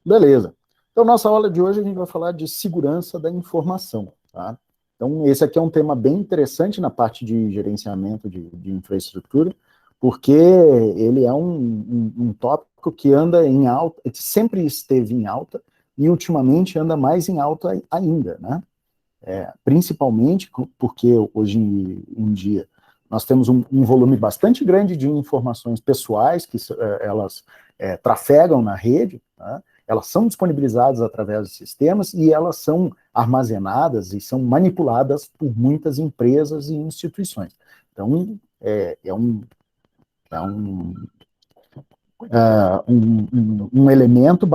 Beleza. Então, nossa aula de hoje a gente vai falar de segurança da informação, tá? Então, esse aqui é um tema bem interessante na parte de gerenciamento de infraestrutura, porque ele é um tópico que anda em alta, sempre esteve em alta, e ultimamente anda mais em alta ainda, né? Principalmente porque hoje em dia nós temos um volume bastante grande de informações pessoais que elas trafegam na rede, né? Elas são disponibilizadas através de sistemas e elas são armazenadas e são manipuladas por muitas empresas e instituições. Então, é um elemento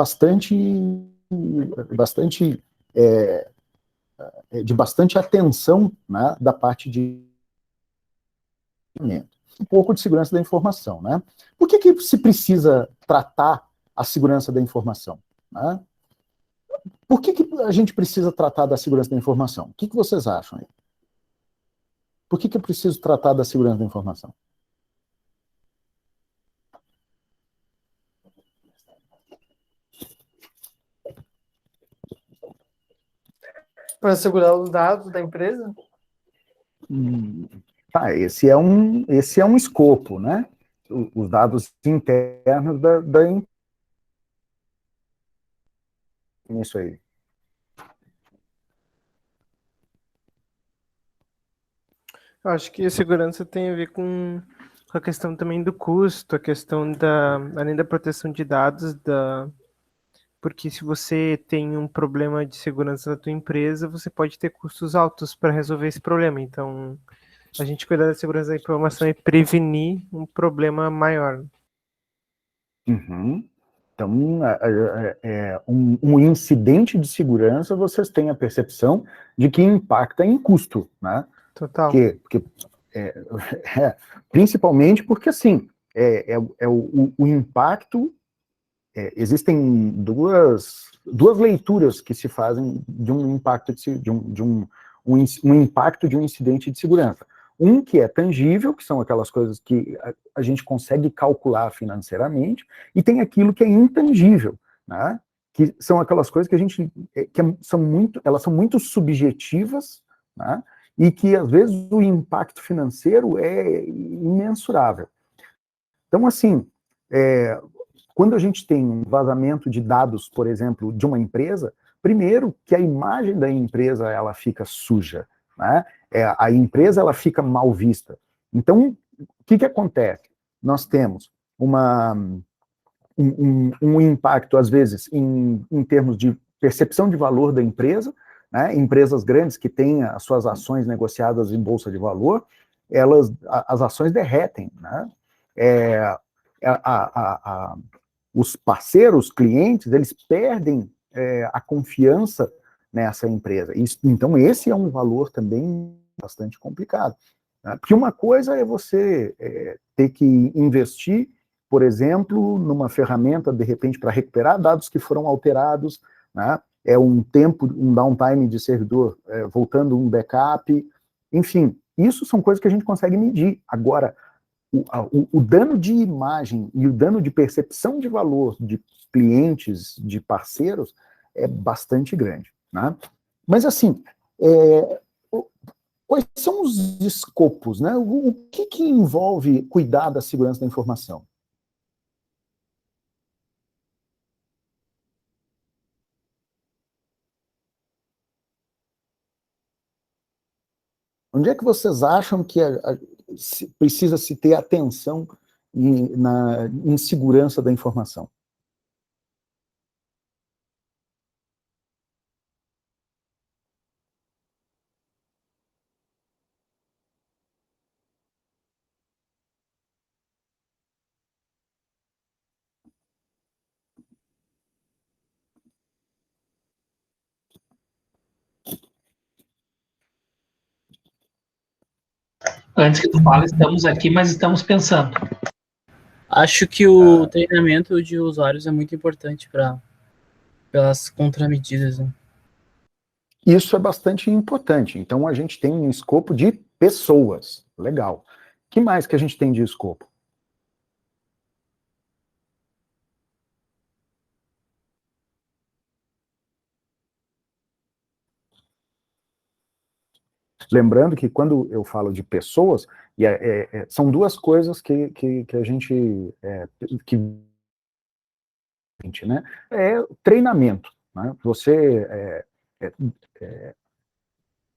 é, de bastante atenção, né, da parte de um pouco de segurança da informação, né? Por que se precisa tratar a segurança da informação, né? Por que a gente precisa tratar da segurança da informação? O que vocês acham aí? Por que eu preciso tratar da segurança da informação? Para segurar os dados da empresa? Esse é um escopo, né? Os dados internos da isso aí. Eu acho que a segurança tem a ver com a questão também do custo, a questão além da proteção de dados, porque se você tem um problema de segurança na tua empresa, você pode ter custos altos para resolver esse problema. Então, a gente cuidar da segurança da informação e prevenir um problema maior. Uhum. Então, um incidente de segurança, vocês têm a percepção de que impacta em custo, né? Total. É, principalmente porque, assim, o impacto, existem duas leituras que se fazem de um impacto, um impacto de um incidente de segurança. Um que é tangível, que são aquelas coisas que a gente consegue calcular financeiramente, e tem aquilo que é intangível, né? Que são aquelas coisas que a gente, elas são muito subjetivas, né? E que às vezes o impacto financeiro é imensurável. Então, assim, quando a gente tem um vazamento de dados, por exemplo, de uma empresa, primeiro que a imagem da empresa ela fica suja, né? A empresa ela fica mal vista. Então, o que acontece? Nós temos um impacto, às vezes, em termos de percepção de valor da empresa, né? Empresas grandes que têm as suas ações negociadas em bolsa de valor, as ações derretem, né? Os parceiros, clientes, eles perdem a confiança nessa empresa. Então, esse é um valor também bastante complicado, né? Porque uma coisa é você ter que investir, por exemplo, numa ferramenta, de repente, para recuperar dados que foram alterados, né? Um tempo, um downtime de servidor, voltando um backup, enfim, isso são coisas que a gente consegue medir. Agora, o dano de imagem e o dano de percepção de valor de clientes, de parceiros, é bastante grande, né? Mas, assim, quais são os escopos, né? O que envolve cuidar da segurança da informação? Onde é que vocês acham que precisa se ter atenção em segurança da informação? Antes que tu fale, estamos aqui, mas estamos pensando. Acho que o treinamento de usuários é muito importante pelas contramedidas, né? Isso é bastante importante. Então, a gente tem um escopo de pessoas. Legal. O que mais que a gente tem de escopo? Lembrando que quando eu falo de pessoas, são duas coisas que a gente, né? Treinamento, né?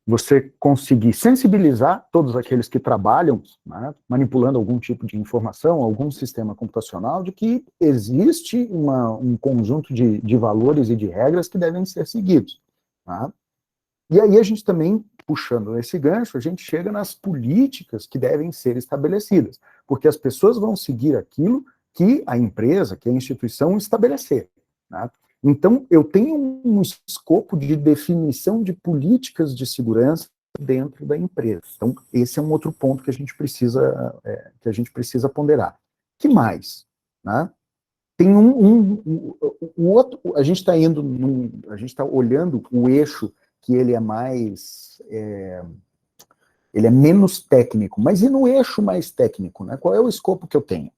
Você conseguir sensibilizar todos aqueles que trabalham, né, manipulando algum tipo de informação, algum sistema computacional, de que existe um conjunto de valores e de regras que devem ser seguidos. Tá? E aí a gente também, puxando esse gancho, a gente chega nas políticas que devem ser estabelecidas, porque as pessoas vão seguir aquilo que a empresa, que a instituição estabelecer. Tá? Então, eu tenho um escopo de definição de políticas de segurança dentro da empresa. Então, esse é um outro ponto que a gente precisa ponderar. Que mais? Né? Tem o outro, a gente está olhando o eixo que ele é mais, ele é menos técnico, mas e no eixo mais técnico, né? Qual é o escopo que eu tenho?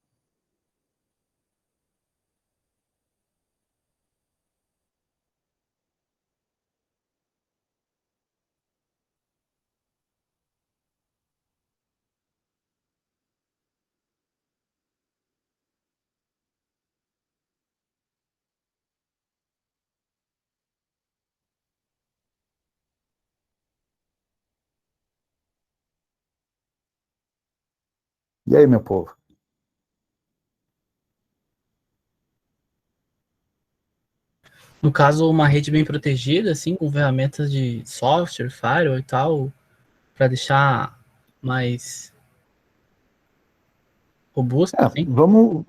E aí, meu povo? No caso, uma rede bem protegida, assim, com ferramentas de software, firewall e tal, para deixar mais robusto, assim. Vamos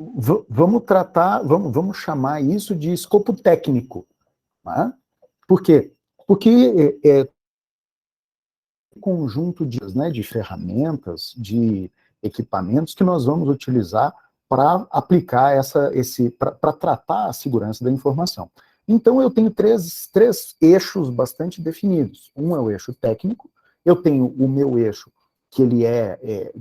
chamar isso de escopo técnico. Né? Por quê? Porque conjunto de ferramentas, de equipamentos que nós vamos utilizar para aplicar para tratar a segurança da informação. Então, eu tenho três eixos bastante definidos. Um é o eixo técnico, eu tenho o meu eixo, que ele é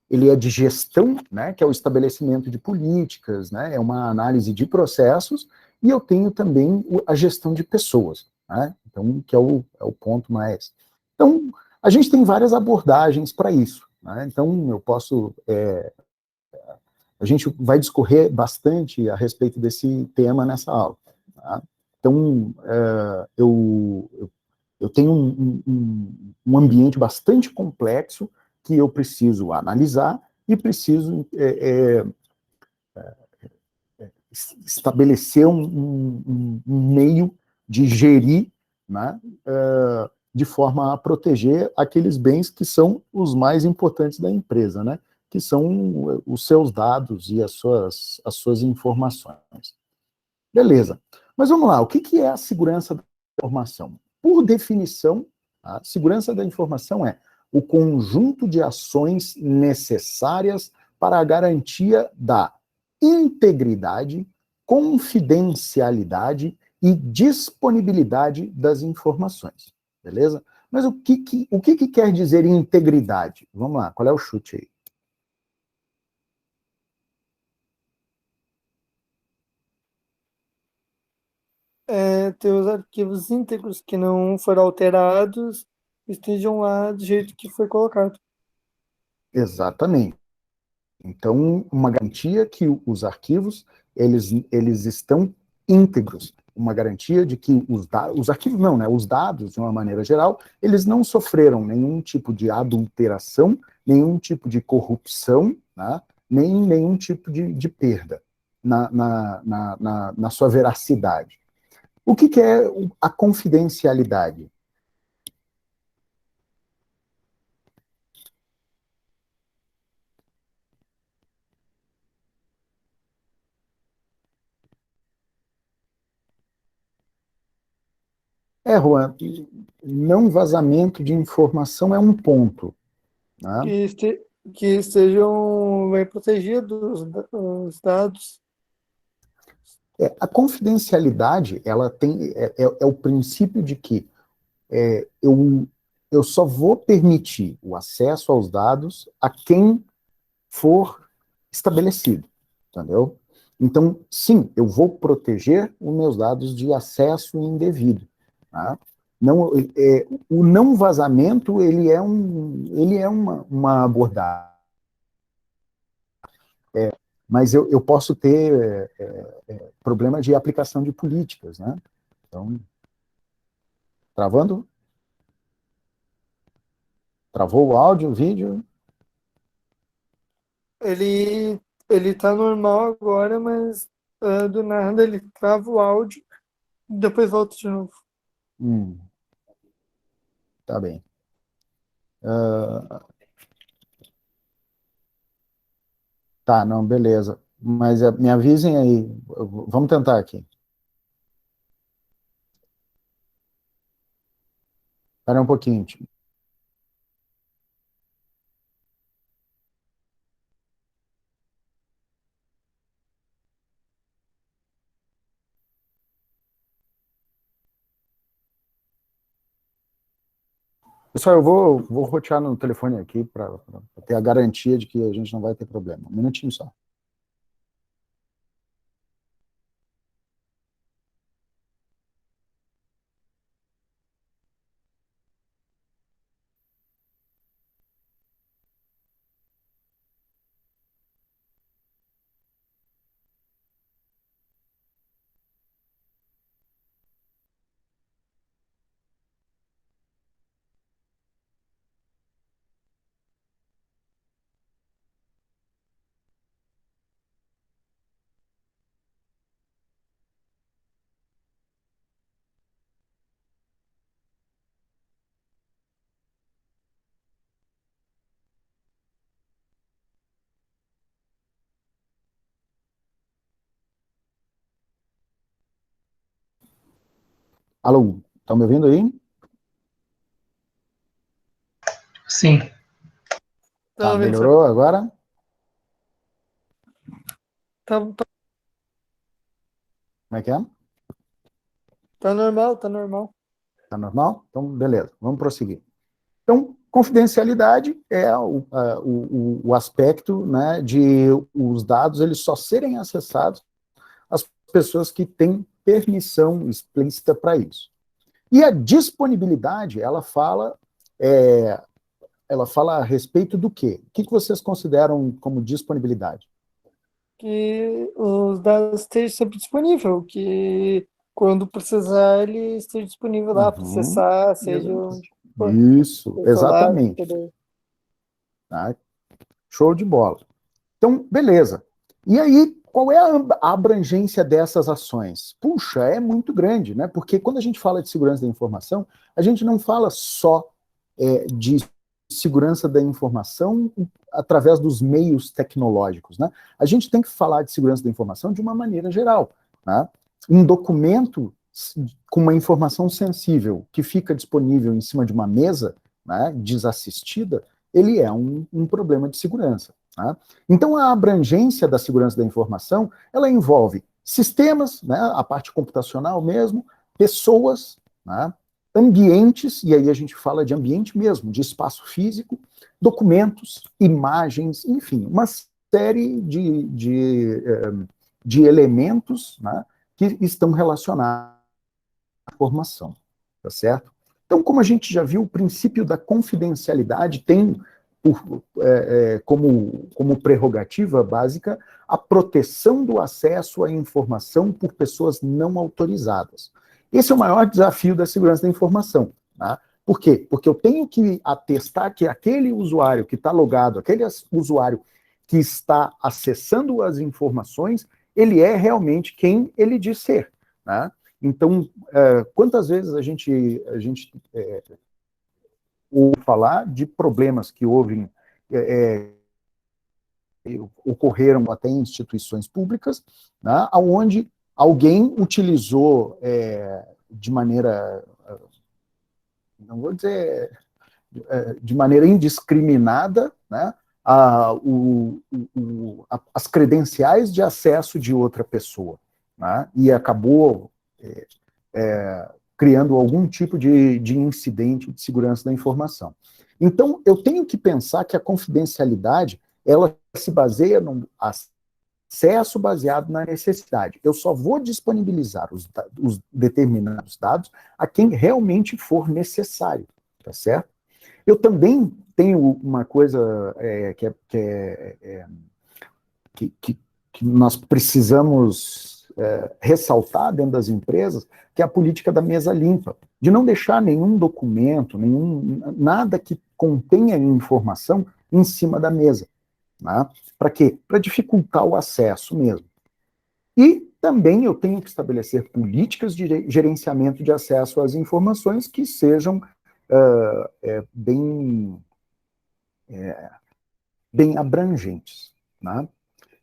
de gestão, né, que é o estabelecimento de políticas, né, é uma análise de processos, e eu tenho também a gestão de pessoas, né, então, que é o ponto mais... Então, a gente tem várias abordagens para isso, né, então eu posso... a gente vai discorrer bastante a respeito desse tema nessa aula. Tá? Então, eu tenho um ambiente bastante complexo que eu preciso analisar e preciso estabelecer um meio de gerir, né, de forma a proteger aqueles bens que são os mais importantes da empresa, né, que são os seus dados e as suas informações. Beleza. Mas vamos lá, o que é a segurança da informação? Por definição, a segurança da informação é o conjunto de ações necessárias para a garantia da integridade, confidencialidade e disponibilidade das informações. Beleza? Mas o que quer dizer integridade? Vamos lá, qual é o chute aí? Ter os arquivos íntegros que não foram alterados, estejam lá do jeito que foi colocado. Exatamente. Então, uma garantia que os arquivos, eles estão íntegros. Uma garantia de que os arquivos não, né? Os dados, de uma maneira geral, eles não sofreram nenhum tipo de adulteração, nenhum tipo de corrupção, né? Nem nenhum tipo de perda na sua veracidade. O que é a confidencialidade? Juan, não vazamento de informação é um ponto. Né? Que estejam bem protegidos os dados. A confidencialidade, ela tem, é o princípio de que eu só vou permitir o acesso aos dados a quem for estabelecido, entendeu? Então, sim, eu vou proteger os meus dados de acesso indevido. Tá? Não, o não vazamento, ele é uma abordagem. Mas eu posso ter problema de aplicação de políticas, né? Então, travando? Travou o áudio, o vídeo? Ele tá normal agora, mas do nada ele trava o áudio e depois volta de novo. Tá bem. Tá, não, beleza. Mas me avisem aí. Vamos tentar aqui. Espera um pouquinho. Pessoal, eu vou rotear no telefone aqui para ter a garantia de que a gente não vai ter problema. Um minutinho só. Alô, estão me ouvindo aí? Sim. Tá, Ouvindo, melhorou agora? tá Como é que é? normal, tá normal. Tá normal? Então, beleza, vamos prosseguir. Então, confidencialidade é o aspecto, né, de os dados eles só serem acessados às pessoas que têm permissão explícita para isso. E a disponibilidade, ela fala a respeito do quê? O que vocês consideram como disponibilidade? Que os dados estejam sempre disponível, que quando precisar ele esteja disponível lá para acessar, seja onde for. Isso, Celular, exatamente. computador. Tá? Show de bola. Então, beleza. E aí, qual é a abrangência dessas ações? Puxa, é muito grande, né? Porque quando a gente fala de segurança da informação, a gente não fala só de segurança da informação através dos meios tecnológicos, né? A gente tem que falar de segurança da informação de uma maneira geral, né? Um documento com uma informação sensível que fica disponível em cima de uma mesa, né, desassistida, ele é um problema de segurança. Tá? Então, a abrangência da segurança da informação, ela envolve sistemas, né, a parte computacional mesmo, pessoas, né, ambientes, e aí a gente fala de ambiente mesmo, de espaço físico, documentos, imagens, enfim, uma série de elementos, né, que estão relacionados à informação, tá certo? Então, como a gente já viu, o princípio da confidencialidade tem como prerrogativa básica a proteção do acesso à informação por pessoas não autorizadas. Esse é o maior desafio da segurança da informação. Tá? Por quê? Porque eu tenho que atestar que aquele usuário que está logado, aquele usuário que está acessando as informações, ele é realmente quem ele diz ser. Tá? Então, quantas vezes a gente ouve falar de problemas que ocorreram até em instituições públicas, né, onde alguém utilizou de maneira, não vou dizer de maneira indiscriminada, né, as credenciais de acesso de outra pessoa, né, e acabou criando algum tipo de incidente de segurança da informação. Então, eu tenho que pensar que a confidencialidade, ela se baseia acesso baseado na necessidade. Eu só vou disponibilizar os determinados dados a quem realmente for necessário, tá certo? Eu também tenho uma coisa que nós precisamos ressaltar dentro das empresas, que é a política da mesa limpa, de não deixar nenhum documento, nada que contenha informação em cima da mesa. Né? Para quê? Para dificultar o acesso mesmo. E também eu tenho que estabelecer políticas de gerenciamento de acesso às informações que sejam bem abrangentes. Né?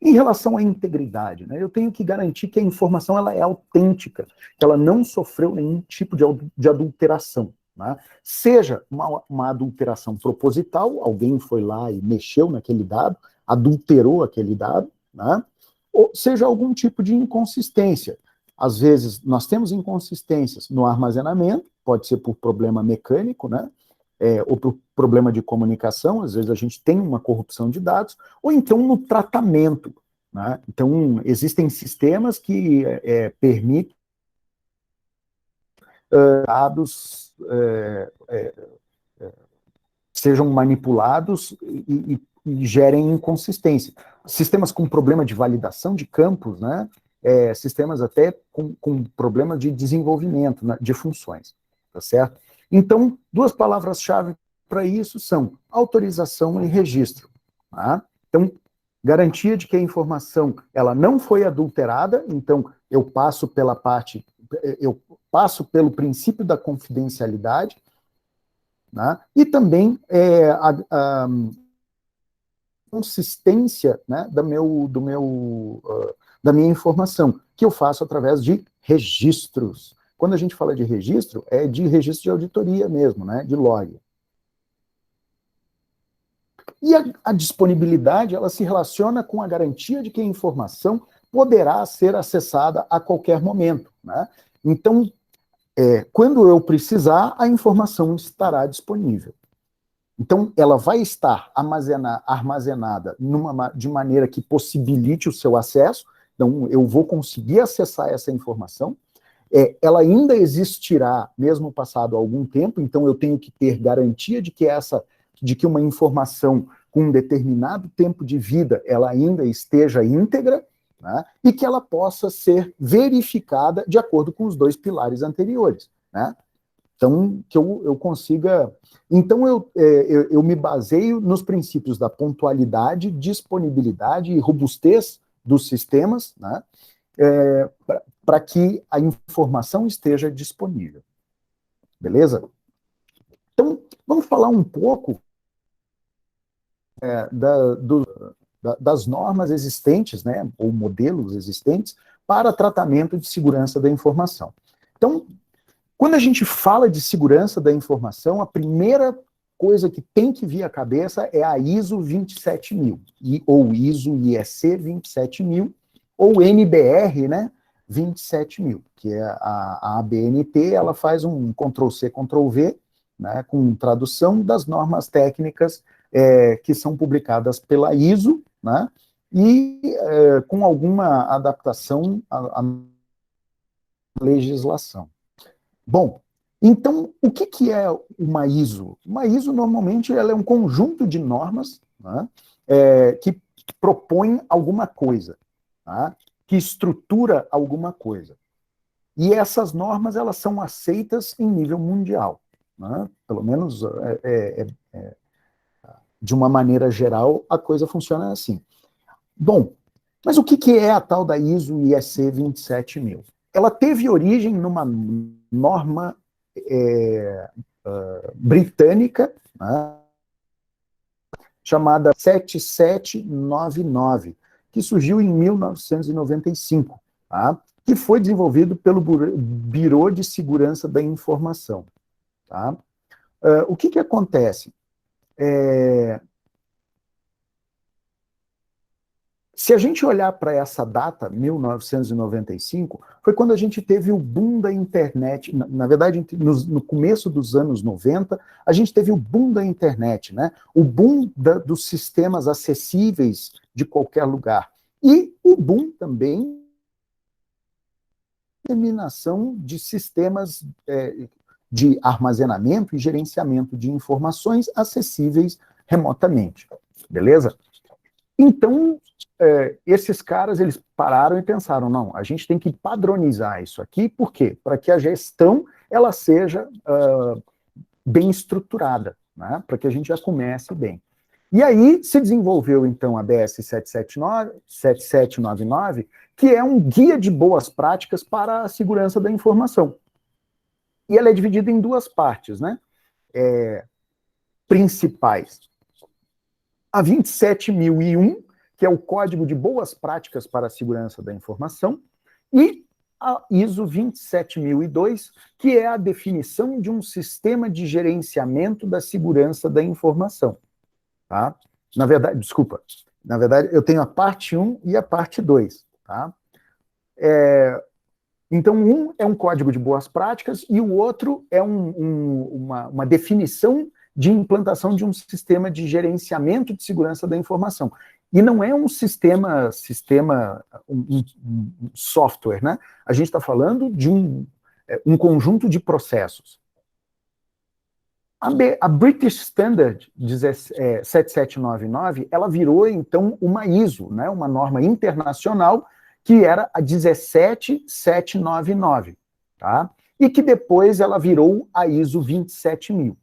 Em relação à integridade, né, eu tenho que garantir que a informação ela é autêntica, que ela não sofreu nenhum tipo de adulteração. Né? Seja uma adulteração proposital, alguém foi lá e mexeu naquele dado, adulterou aquele dado, né? Ou seja algum tipo de inconsistência. Às vezes, nós temos inconsistências no armazenamento, pode ser por problema mecânico, né? Ou por problema de comunicação, às vezes a gente tem uma corrupção de dados, ou então no tratamento. Né? Então, existem sistemas que permitem dados sejam manipulados e gerem inconsistência. Sistemas com problema de validação de campos, né? Sistemas até com problema de desenvolvimento, né? De funções, tá certo? Então, duas palavras-chave para isso são autorização e registro. Tá? Então, garantia de que a informação ela não foi adulterada, então eu passo pelo princípio da confidencialidade, né? E também a consistência, né, da minha informação, que eu faço através de registros. Quando a gente fala de registro, é de registro de auditoria mesmo, né, de log. E a disponibilidade, ela se relaciona com a garantia de que a informação poderá ser acessada a qualquer momento. Né? Então, quando eu precisar, a informação estará disponível. Então, ela vai estar armazenada de maneira que possibilite o seu acesso, então eu vou conseguir acessar essa informação, ela ainda existirá, mesmo passado algum tempo, então eu tenho que ter garantia de que uma informação com um determinado tempo de vida, ela ainda esteja íntegra, né, e que ela possa ser verificada de acordo com os dois pilares anteriores. Né? Então, que eu consiga... Então, eu me baseio nos princípios da pontualidade, disponibilidade e robustez dos sistemas, né, para que a informação esteja disponível. Beleza? Então, vamos falar um pouco das normas existentes, né, ou modelos existentes, para tratamento de segurança da informação. Então, quando a gente fala de segurança da informação, a primeira coisa que tem que vir à cabeça é a ISO 27000, ou ISO IEC 27000, ou NBR, né, 27000, que é a ABNT, ela faz um Ctrl+C, Ctrl+V, né, com tradução das normas técnicas que são publicadas pela ISO, né, e com alguma adaptação à legislação. Bom, então, o que é uma ISO? Uma ISO, normalmente, ela é um conjunto de normas, né, que propõem alguma coisa, tá, que estrutura alguma coisa. E essas normas, elas são aceitas em nível mundial. Né? Pelo menos, de uma maneira geral, a coisa funciona assim. Bom, mas o que é a tal da ISO IEC 27000? Ela teve origem numa norma britânica, né, chamada 7799, que surgiu em 1995, tá, que foi desenvolvido pelo Bureau de Segurança da Informação. Tá? O que acontece? Se a gente olhar para essa data, 1995, foi quando a gente teve o boom da internet. Na verdade, no começo dos anos 90, a gente teve o boom da internet, né? O boom dos sistemas acessíveis de qualquer lugar. E o boom também, determinação de sistemas de armazenamento e gerenciamento de informações acessíveis remotamente, beleza? Então, esses caras, eles pararam e pensaram, não, a gente tem que padronizar isso aqui, por quê? Para que a gestão, ela seja bem estruturada, né? Para que a gente já comece bem. E aí se desenvolveu, então, a BS 7799, que é um guia de boas práticas para a segurança da informação. E ela é dividida em duas partes, né? Principais. A 27001, que é o Código de Boas Práticas para a Segurança da Informação, e a ISO 27002, que é a definição de um sistema de gerenciamento da segurança da informação. Tá? Na verdade, eu tenho a parte 1 e a parte 2. Tá? Então, um é um código de boas práticas e o outro é uma definição de implantação de um sistema de gerenciamento de segurança da informação. E não é um software, né? A gente está falando de um conjunto de processos. A British Standard 7799, ela virou, então, uma ISO, né? Uma norma internacional, que era a 17799, tá? E que depois ela virou a ISO 27000.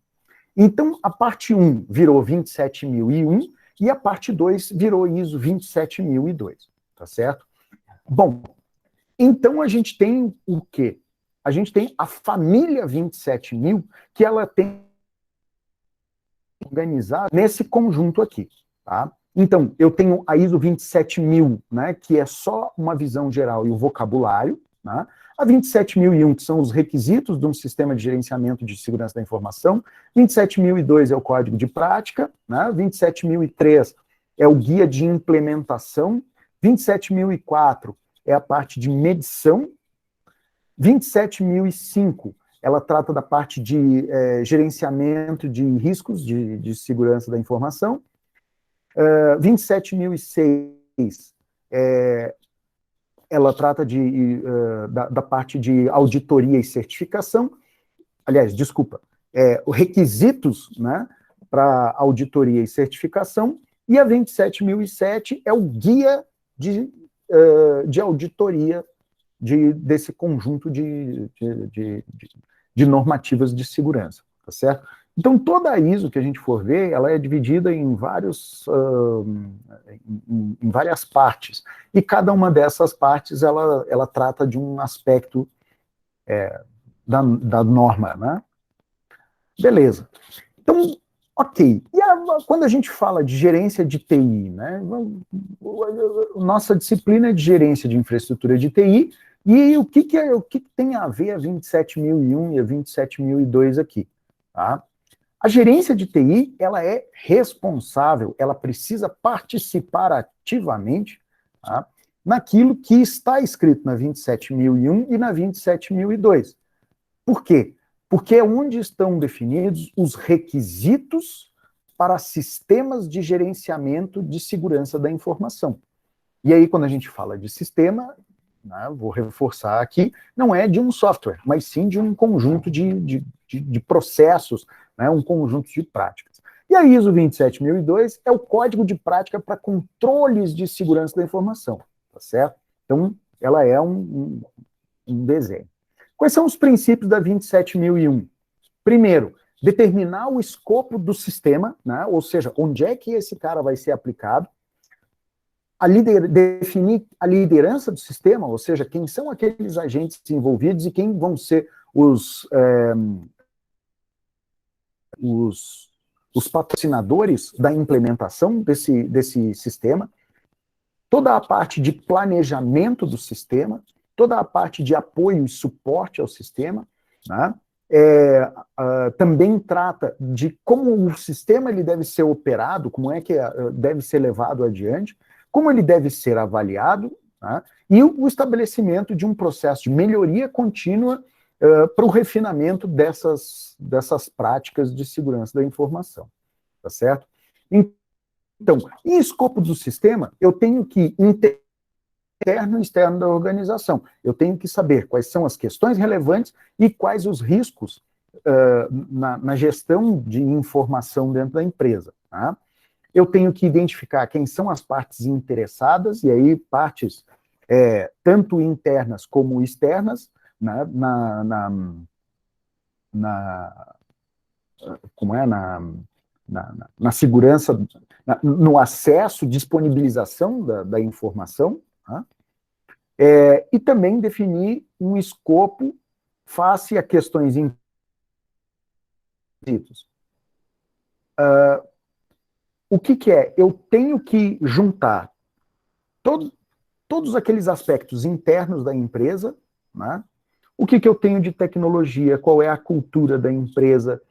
Então, a parte 1 virou 27001 e a parte 2 virou ISO 27002, tá certo? Bom, então a gente tem o quê? A gente tem a família 27000, que ela tem organizado nesse conjunto aqui, tá? Então, eu tenho a ISO 27000, né, que é só uma visão geral e o vocabulário, né? A 27001, que são os requisitos de um sistema de gerenciamento de segurança da informação. 27002 é o código de prática, né? 27003 é o guia de implementação. 27004 é a parte de medição. 27005, ela trata da parte de gerenciamento de riscos de segurança da informação. 27006 ela trata da parte de auditoria e certificação. Aliás, desculpa, requisitos, né, para auditoria e certificação. E a 27007 é o guia de auditoria desse conjunto de normativas de segurança, tá certo? Então, toda a ISO que a gente for ver, ela é dividida em várias partes, e cada uma dessas partes, ela trata de um aspecto da norma, né? Beleza. Então, ok. E quando a gente fala de gerência de TI, né? Nossa disciplina é de gerência de infraestrutura de TI, e o que tem a ver a 27001 e a 27002 aqui, tá? A gerência de TI, ela é responsável, ela precisa participar ativamente, tá, naquilo que está escrito na 27001 e na 27002. Por quê? Porque é onde estão definidos os requisitos para sistemas de gerenciamento de segurança da informação. E aí, quando a gente fala de sistema, né, vou reforçar aqui, não é de um software, mas sim de um conjunto de processos, né, um conjunto de práticas. E a ISO 27002 é o código de prática para controles de segurança da informação, tá certo? Então, ela é um desenho. Quais são os princípios da 27001? Primeiro, determinar o escopo do sistema, né, ou seja, onde é que esse cara vai ser aplicado. Definir a liderança do sistema, ou seja, quem são aqueles agentes envolvidos e quem vão ser os patrocinadores da implementação desse sistema. Toda a parte de planejamento do sistema, toda a parte de apoio e suporte ao sistema, né? Também trata de como o sistema ele deve ser operado, como é que deve ser levado adiante, como ele deve ser avaliado, né? E o estabelecimento de um processo de melhoria contínua para o refinamento dessas práticas de segurança da informação, tá certo? Então, em escopo do sistema, eu tenho que interno e externo da organização. Eu tenho que saber quais são as questões relevantes e quais os riscos na gestão de informação dentro da empresa. Tá? Eu tenho que identificar quem são as partes interessadas, e aí partes tanto internas como externas, né, na segurança, no acesso, disponibilização da informação, tá? E também definir um escopo face a questões o que é? Eu tenho que juntar todos aqueles aspectos internos da empresa, né? O que eu tenho de tecnologia, qual é a cultura da empresa,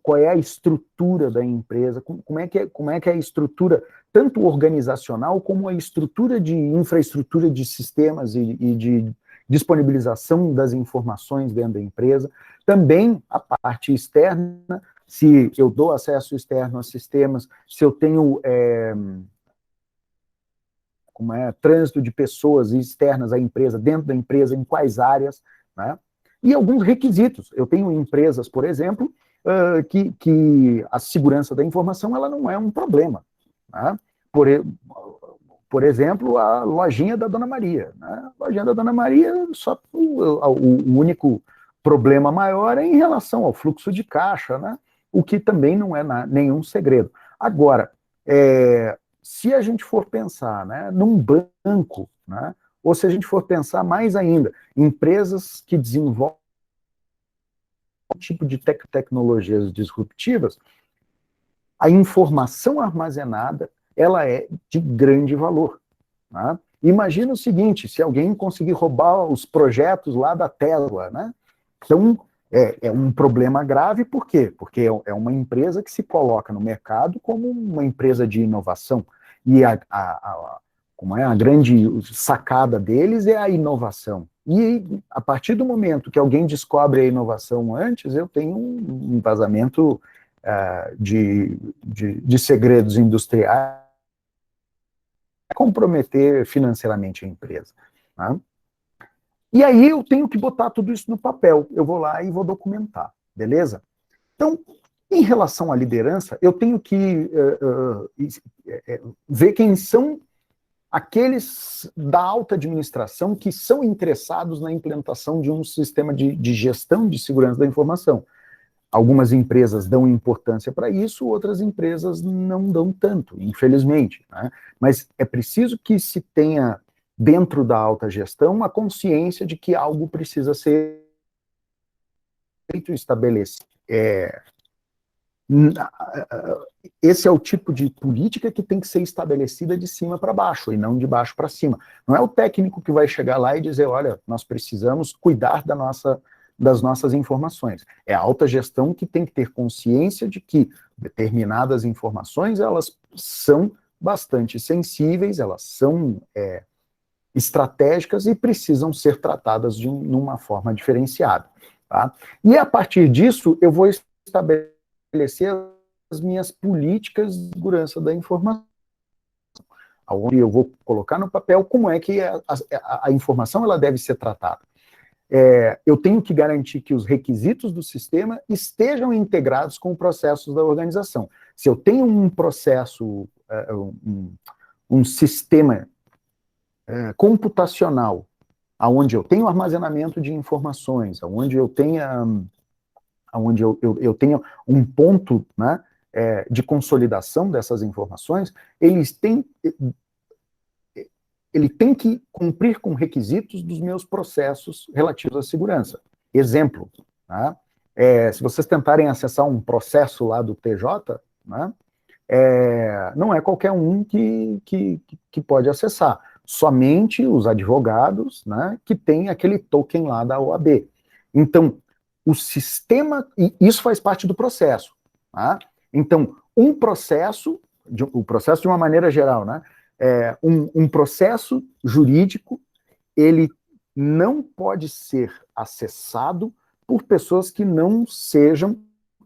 qual é a estrutura da empresa, como é que é a estrutura, tanto organizacional, como a estrutura de infraestrutura de sistemas e de disponibilização das informações dentro da empresa. Também a parte externa, se eu dou acesso externo a sistemas, se eu tenho trânsito de pessoas externas à empresa, dentro da empresa, em quais áreas, né? E alguns requisitos. Eu tenho empresas, por exemplo, que a segurança da informação ela não é um problema. Né? Por exemplo, a lojinha da Dona Maria. Né? A lojinha da Dona Maria, só o único problema maior é em relação ao fluxo de caixa, né? O que também não é nenhum segredo. Agora, se a gente for pensar, né, num banco, né, ou se a gente for pensar mais ainda, empresas que desenvolvem um tipo de tecnologias disruptivas, a informação armazenada, ela é de grande valor. Né? Imagina o seguinte, se alguém conseguir roubar os projetos lá da Tesla, né? Então, é um problema grave, por quê? Porque é uma empresa que se coloca no mercado como uma empresa de inovação. E como é a grande sacada deles é a inovação. E a partir do momento que alguém descobre a inovação antes, eu tenho um vazamento de segredos industriais comprometer financeiramente a empresa. Né? E aí eu tenho que botar tudo isso no papel. Eu vou lá e vou documentar, beleza? Então, em relação à liderança, eu tenho que ver quem são aqueles da alta administração que são interessados na implementação de um sistema de gestão de segurança da informação. Algumas empresas dão importância para isso, outras empresas não dão tanto, infelizmente. Né? Mas é preciso que se tenha, dentro da alta gestão, a consciência de que algo precisa ser feito e estabelecido. Esse é o tipo de política que tem que ser estabelecida de cima para baixo, e não de baixo para cima. Não é o técnico que vai chegar lá e dizer, olha, nós precisamos cuidar das nossas informações. É a alta gestão que tem que ter consciência de que determinadas informações, elas são bastante sensíveis, elas são estratégicas e precisam ser tratadas numa forma diferenciada. Tá? E a partir disso, eu vou estabelecer as minhas políticas de segurança da informação, onde eu vou colocar no papel como é que a informação ela deve ser tratada. Eu tenho que garantir que os requisitos do sistema estejam integrados com os processos da organização. Se eu tenho um processo, um sistema computacional, onde eu tenho armazenamento de informações, onde eu tenho um ponto, né, de consolidação dessas informações, ele tem que cumprir com requisitos dos meus processos relativos à segurança. Exemplo, né, se vocês tentarem acessar um processo lá do TJ, né, não é qualquer um que pode acessar, somente os advogados, né, que tem aquele token lá da OAB. Então, o sistema, e isso faz parte do processo. Tá? Então, o processo de uma maneira geral, né, um processo jurídico, ele não pode ser acessado por pessoas que não sejam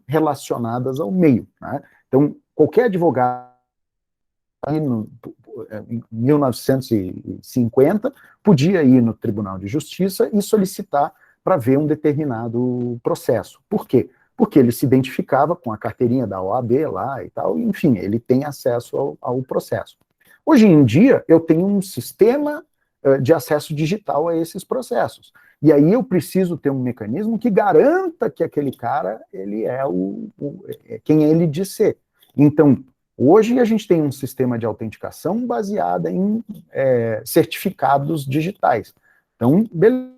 relacionadas ao meio. Né? Então, qualquer advogado em 1950, podia ir no Tribunal de Justiça e solicitar para ver um determinado processo. Por quê? Porque ele se identificava com a carteirinha da OAB lá e tal, enfim, ele tem acesso ao processo. Hoje em dia, eu tenho um sistema de acesso digital a esses processos. E aí eu preciso ter um mecanismo que garanta que aquele cara, ele é quem ele diz ser. Então, hoje a gente tem um sistema de autenticação baseado em certificados digitais. Então, beleza,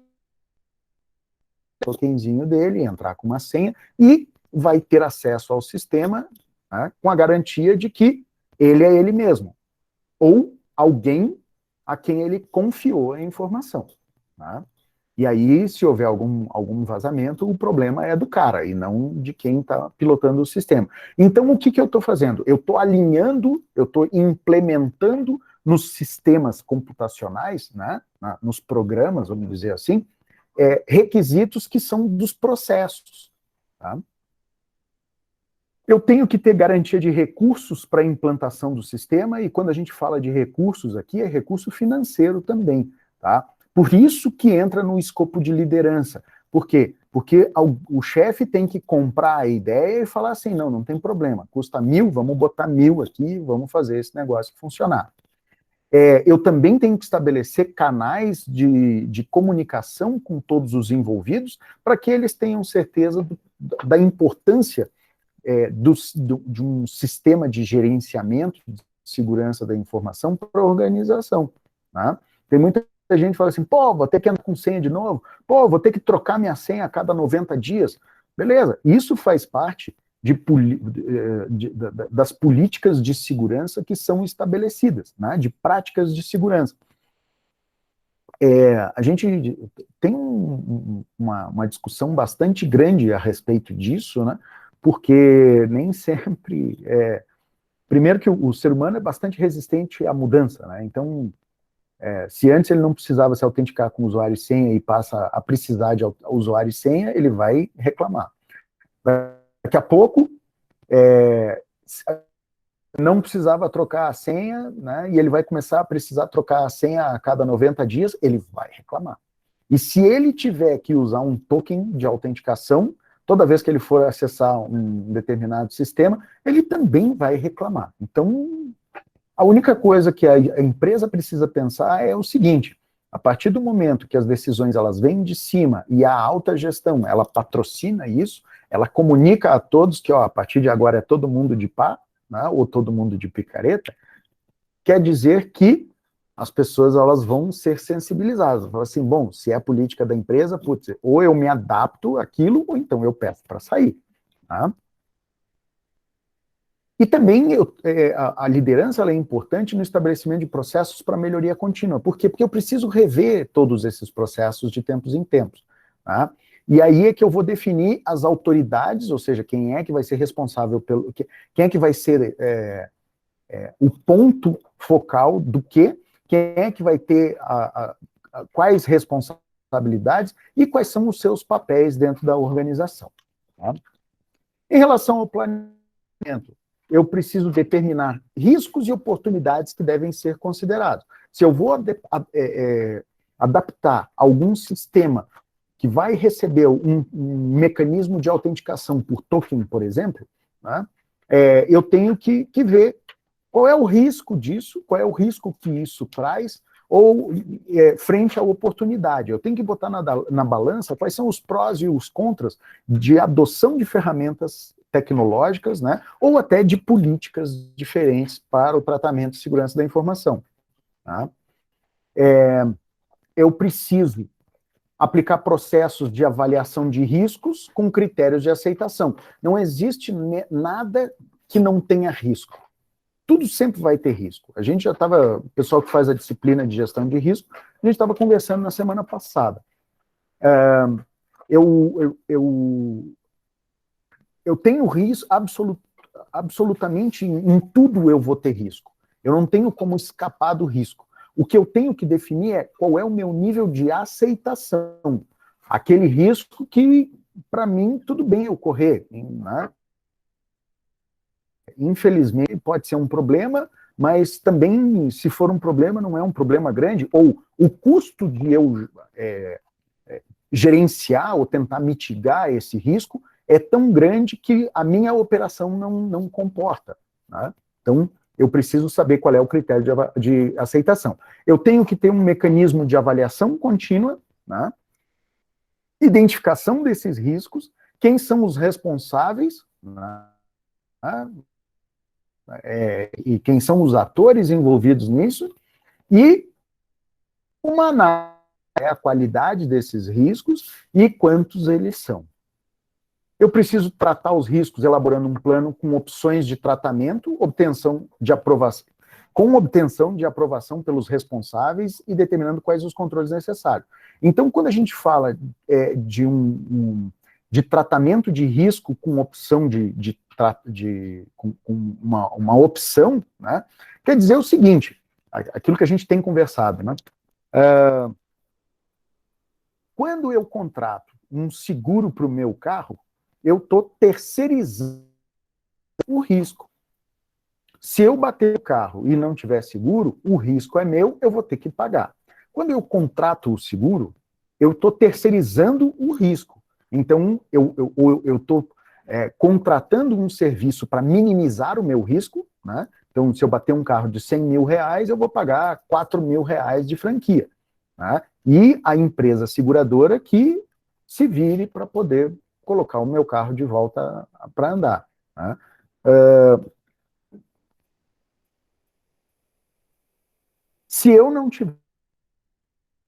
o tokenzinho dele, entrar com uma senha e vai ter acesso ao sistema, né, com a garantia de que ele é ele mesmo, ou alguém a quem ele confiou a informação. Tá? E aí, se houver algum vazamento, o problema é do cara, e não de quem está pilotando o sistema. Então, o que eu estou fazendo? Eu estou alinhando, eu estou implementando nos sistemas computacionais, né, nos programas, vamos dizer assim, requisitos que são dos processos. Tá? Eu tenho que ter garantia de recursos para a implantação do sistema, e quando a gente fala de recursos aqui, é recurso financeiro também. Tá? Por isso que entra no escopo de liderança. Por quê? Porque o chefe tem que comprar a ideia e falar assim, não tem problema, custa 1.000, vamos botar 1.000 aqui, vamos fazer esse negócio funcionar. Eu também tenho que estabelecer canais de comunicação com todos os envolvidos para que eles tenham certeza da importância de um sistema de gerenciamento de segurança da informação para a organização. Tá? Tem muita gente que fala assim, pô, vou ter que entrar com senha de novo, pô, vou ter que trocar minha senha a cada 90 dias. Beleza, isso faz parte das políticas de segurança que são estabelecidas, né, de práticas de segurança. A gente tem uma discussão bastante grande a respeito disso, né, porque nem sempre... primeiro que o ser humano é bastante resistente à mudança, né, então, se antes ele não precisava se autenticar com usuário e senha e passa a precisar de usuário e senha, ele vai reclamar. Daqui a pouco, não precisava trocar a senha, né, e ele vai começar a precisar trocar a senha a cada 90 dias, ele vai reclamar. E se ele tiver que usar um token de autenticação, toda vez que ele for acessar um determinado sistema, ele também vai reclamar. Então, a única coisa que a empresa precisa pensar é o seguinte: a partir do momento que as decisões elas vêm de cima e a alta gestão ela patrocina isso, ela comunica a todos que a partir de agora é todo mundo de pá, né, ou todo mundo de picareta, quer dizer que as pessoas elas vão ser sensibilizadas. Falam assim, bom, se é a política da empresa, putz, ou eu me adapto àquilo, ou então eu peço para sair. Tá? E também a liderança ela é importante no estabelecimento de processos para melhoria contínua. Por quê? Porque eu preciso rever todos esses processos de tempos em tempos. Tá? E aí é que eu vou definir as autoridades, ou seja, quem é que vai ser responsável pelo... Quem é que vai ser o ponto focal do quê? Quem é que vai ter quais responsabilidades e quais são os seus papéis dentro da organização. Tá? Em relação ao planejamento, eu preciso determinar riscos e oportunidades que devem ser considerados. Se eu vou adaptar algum sistema que vai receber um mecanismo de autenticação por token, por exemplo, né, eu tenho que ver qual é o risco disso, qual é o risco que isso traz, ou frente à oportunidade. Eu tenho que botar na balança quais são os prós e os contras de adoção de ferramentas tecnológicas, né, ou até de políticas diferentes para o tratamento de segurança da informação. Tá? Eu preciso aplicar processos de avaliação de riscos com critérios de aceitação. Não existe nada que não tenha risco. Tudo sempre vai ter risco. A gente já estava, o pessoal que faz a disciplina de gestão de risco, a gente estava conversando na semana passada. Eu tenho risco, absolutamente em tudo eu vou ter risco. Eu não tenho como escapar do risco. O que eu tenho que definir é qual é o meu nível de aceitação. Aquele risco que, para mim, tudo bem ocorrer. Né? Infelizmente, pode ser um problema, mas também, se for um problema, não é um problema grande, ou o custo de eu gerenciar ou tentar mitigar esse risco é tão grande que a minha operação não comporta, né? Então, eu preciso saber qual é o critério de aceitação. Eu tenho que ter um mecanismo de avaliação contínua, né? Identificação desses riscos, quem são os responsáveis, né? E quem são os atores envolvidos nisso, e uma análise a qualidade desses riscos e quantos eles são. Eu preciso tratar os riscos elaborando um plano com opções de tratamento, obtenção de aprovação pelos responsáveis e determinando quais os controles necessários. Então, quando a gente fala de tratamento de risco com opção com uma opção, né, quer dizer o seguinte, aquilo que a gente tem conversado, né? Quando eu contrato um seguro para o meu carro, eu estou terceirizando o risco. Se eu bater o carro e não tiver seguro, o risco é meu, eu vou ter que pagar. Quando eu contrato o seguro, eu estou terceirizando o risco. Então, eu estou contratando um serviço para minimizar o meu risco, né? Então, se eu bater um carro de 100 mil reais, eu vou pagar 4 mil reais de franquia, né? E a empresa seguradora que se vire para poder colocar o meu carro de volta para andar, né? Se eu não tiver,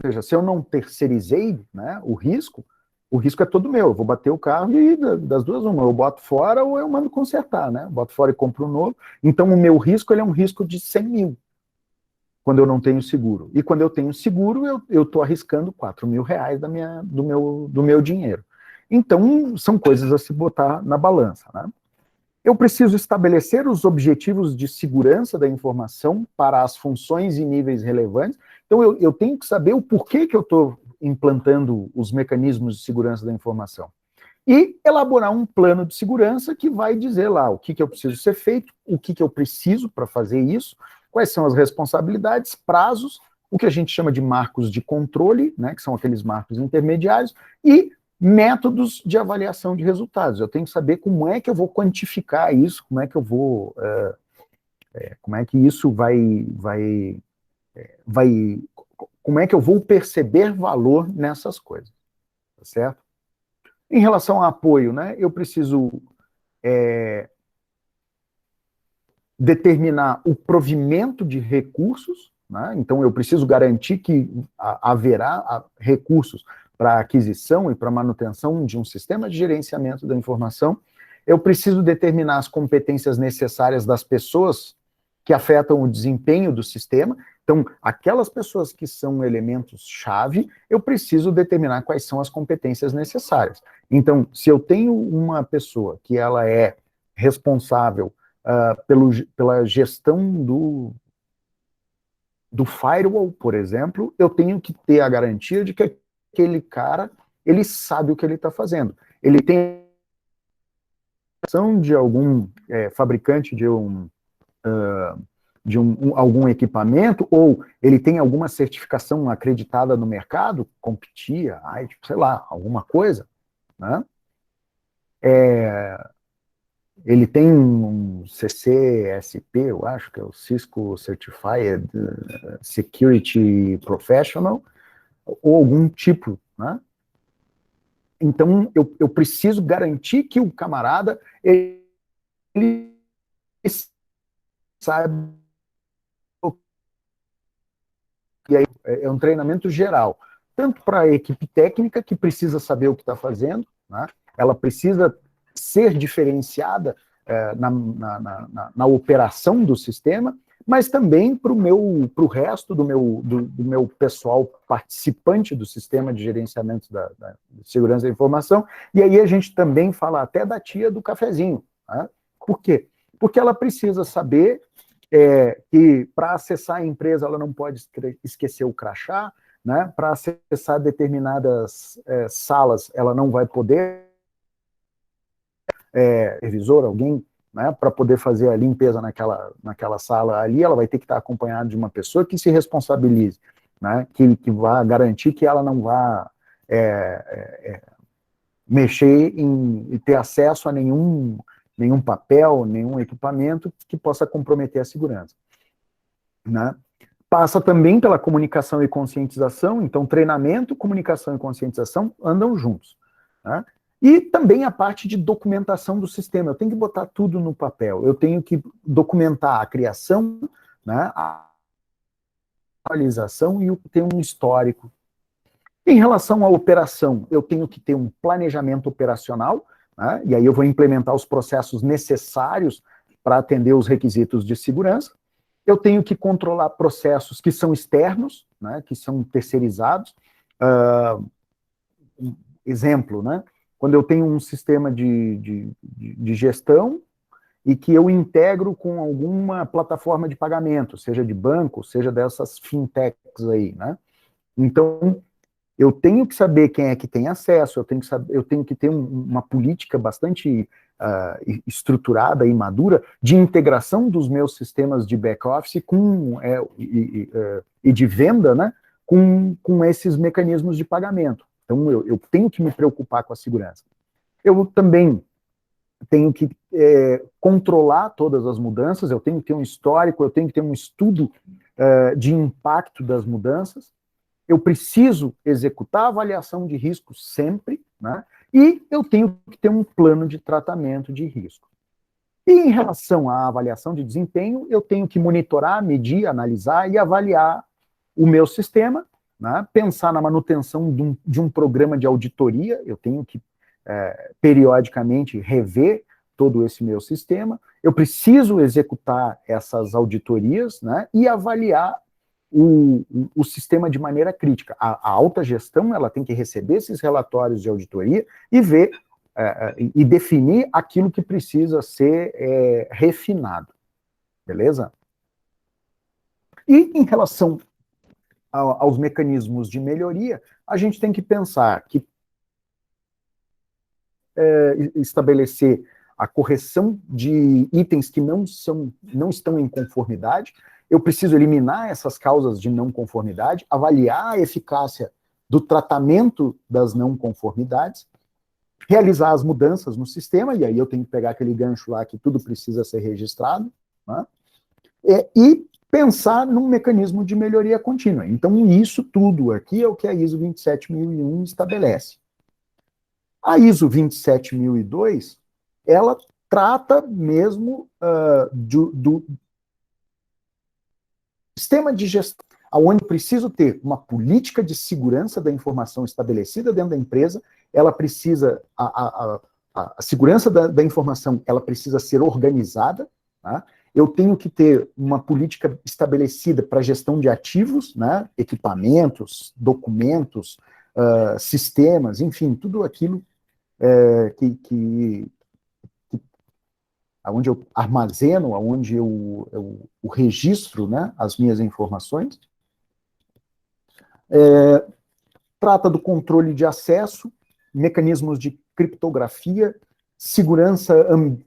ou seja, se eu não terceirizei, né, o risco é todo meu. Eu vou bater o carro e das duas uma, eu boto fora ou eu mando consertar, né? Boto fora e compro um novo. Então o meu risco ele é um risco de 100 mil, quando eu não tenho seguro. E quando eu tenho seguro, eu estou arriscando 4 mil reais do meu dinheiro. Então, são coisas a se botar na balança, né? Eu preciso estabelecer os objetivos de segurança da informação para as funções e níveis relevantes. Então, eu tenho que saber o porquê que eu estou implantando os mecanismos de segurança da informação. E elaborar um plano de segurança que vai dizer lá o que eu preciso ser feito, o que eu preciso para fazer isso, quais são as responsabilidades, prazos, o que a gente chama de marcos de controle, né, que são aqueles marcos intermediários, e métodos de avaliação de resultados. Eu tenho que saber como é que eu vou quantificar isso, como é que eu vou, como é que isso como é que eu vou perceber valor nessas coisas, tá certo? Em relação ao apoio, né, eu preciso determinar o provimento de recursos, né? Então eu preciso garantir que haverá recursos para aquisição e para manutenção de um sistema de gerenciamento da informação. Eu preciso determinar as competências necessárias das pessoas que afetam o desempenho do sistema. Então, aquelas pessoas que são elementos-chave, eu preciso determinar quais são as competências necessárias. Então, se eu tenho uma pessoa que ela é responsável pela gestão do firewall, por exemplo, eu tenho que ter a garantia de que aquele cara, ele sabe o que ele está fazendo. Ele tem ação de algum fabricante de algum equipamento, ou ele tem alguma certificação acreditada no mercado, CompTIA, sei lá, alguma coisa, né? Ele tem um CCSP, eu acho, que é o Cisco Certified Security Professional, ou algum tipo, né? Então, eu preciso garantir que o camarada, ele sabe, e aí é um treinamento geral, tanto para a equipe técnica, que precisa saber o que está fazendo, né? Ela precisa ser diferenciada na operação do sistema, mas também para o resto do meu pessoal participante do sistema de gerenciamento da segurança da informação. E aí a gente também fala até da tia do cafezinho, né? Por quê? Porque ela precisa saber que para acessar a empresa ela não pode esquecer o crachá, né? Para acessar determinadas salas ela não vai poder, revisor, alguém né, para poder fazer a limpeza naquela sala ali, ela vai ter que estar acompanhada de uma pessoa que se responsabilize, né, que vá garantir que ela não vá mexer e ter acesso a nenhum papel, nenhum equipamento que possa comprometer a segurança, né. Passa também pela comunicação e conscientização, então treinamento, comunicação e conscientização andam juntos, né? E também a parte de documentação do sistema, eu tenho que botar tudo no papel, eu tenho que documentar a criação, né, a atualização e ter um histórico. Em relação à operação, eu tenho que ter um planejamento operacional, né, e aí eu vou implementar os processos necessários para atender os requisitos de segurança. Eu tenho que controlar processos que são externos, né, que são terceirizados. Exemplo, né, quando eu tenho um sistema de gestão e que eu integro com alguma plataforma de pagamento, seja de banco, seja dessas fintechs aí, né? Então, eu tenho que saber quem é que tem acesso, eu tenho que ter uma política bastante estruturada e madura de integração dos meus sistemas de back-office e de venda, né, com esses mecanismos de pagamento. Então, eu tenho que me preocupar com a segurança. Eu também tenho que controlar todas as mudanças, eu tenho que ter um histórico, eu tenho que ter um estudo de impacto das mudanças, eu preciso executar a avaliação de risco sempre, né, e eu tenho que ter um plano de tratamento de risco. E em relação à avaliação de desempenho, eu tenho que monitorar, medir, analisar e avaliar o meu sistema, né, pensar na manutenção de um programa de auditoria, eu tenho que periodicamente rever todo esse meu sistema, eu preciso executar essas auditorias, né, e avaliar o sistema de maneira crítica. A alta gestão, ela tem que receber esses relatórios de auditoria e ver e definir aquilo que precisa ser refinado, beleza? E em relação aos mecanismos de melhoria, a gente tem que pensar que estabelecer a correção de itens que não estão em conformidade, eu preciso eliminar essas causas de não conformidade, avaliar a eficácia do tratamento das não conformidades, realizar as mudanças no sistema, e aí eu tenho que pegar aquele gancho lá que tudo precisa ser registrado, né? E pensar num mecanismo de melhoria contínua. Então, isso tudo aqui é o que a ISO 27001 estabelece. A ISO 27002, ela trata mesmo do sistema de gestão, onde preciso ter uma política de segurança da informação estabelecida dentro da empresa, ela precisa, a segurança da informação, ela precisa ser organizada, tá? Eu tenho que ter uma política estabelecida para gestão de ativos, né, equipamentos, documentos, sistemas, enfim, tudo aquilo onde eu armazeno, onde eu registro, né, as minhas informações. Trata do controle de acesso, mecanismos de criptografia, segurança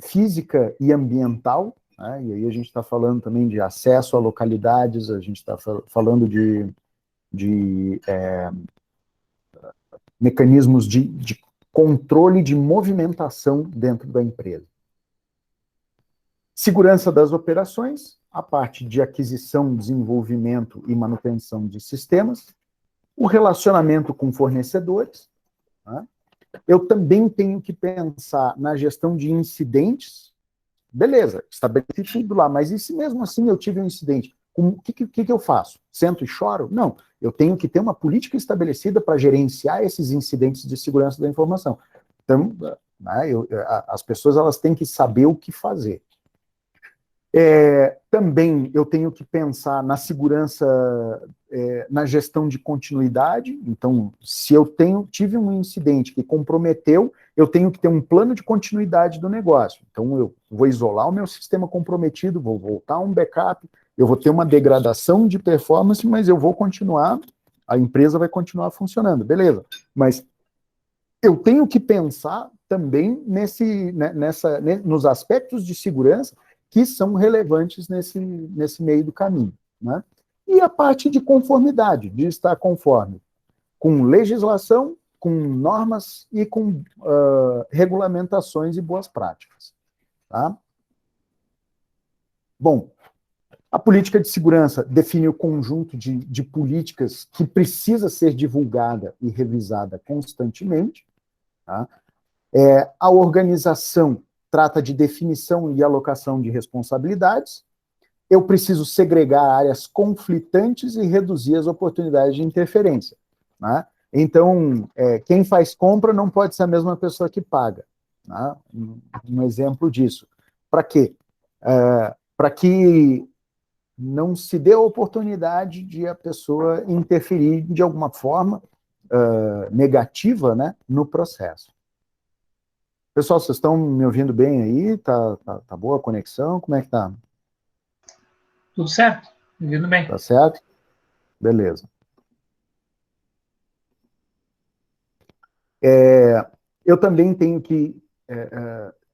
física e ambiental, né, e aí a gente está falando também de acesso a localidades, a gente está falando de mecanismos de controle de movimentação dentro da empresa. Segurança das operações, a parte de aquisição, desenvolvimento e manutenção de sistemas, o relacionamento com fornecedores, né? Eu também tenho que pensar na gestão de incidentes, beleza, estabeleci tudo lá, mas e se mesmo assim eu tive um incidente? O que eu faço? Sento e choro? Não, eu tenho que ter uma política estabelecida para gerenciar esses incidentes de segurança da informação. Então, né, as pessoas elas têm que saber o que fazer. Também eu tenho que pensar na segurança, na gestão de continuidade. Então, se eu tive um incidente que comprometeu, eu tenho que ter um plano de continuidade do negócio. Então, eu vou isolar o meu sistema comprometido, vou voltar a um backup, eu vou ter uma degradação de performance, mas eu vou continuar, a empresa vai continuar funcionando, beleza. Mas eu tenho que pensar também nos aspectos de segurança que são relevantes nesse meio do caminho, né? E a parte de conformidade, de estar conforme com legislação, com normas e com regulamentações e boas práticas. Tá? Bom, a política de segurança define o conjunto de políticas que precisa ser divulgada e revisada constantemente. Tá? A organização trata de definição e alocação de responsabilidades. Eu preciso segregar áreas conflitantes e reduzir as oportunidades de interferência. Né? Então, quem faz compra não pode ser a mesma pessoa que paga. Né? Um exemplo disso. Para quê? Para que não se dê a oportunidade de a pessoa interferir de alguma forma negativa, né, no processo. Pessoal, vocês estão me ouvindo bem aí? Tá boa a conexão? Como é que tá? Tudo certo, me ouvindo bem. Tá certo? Beleza. Eu também tenho que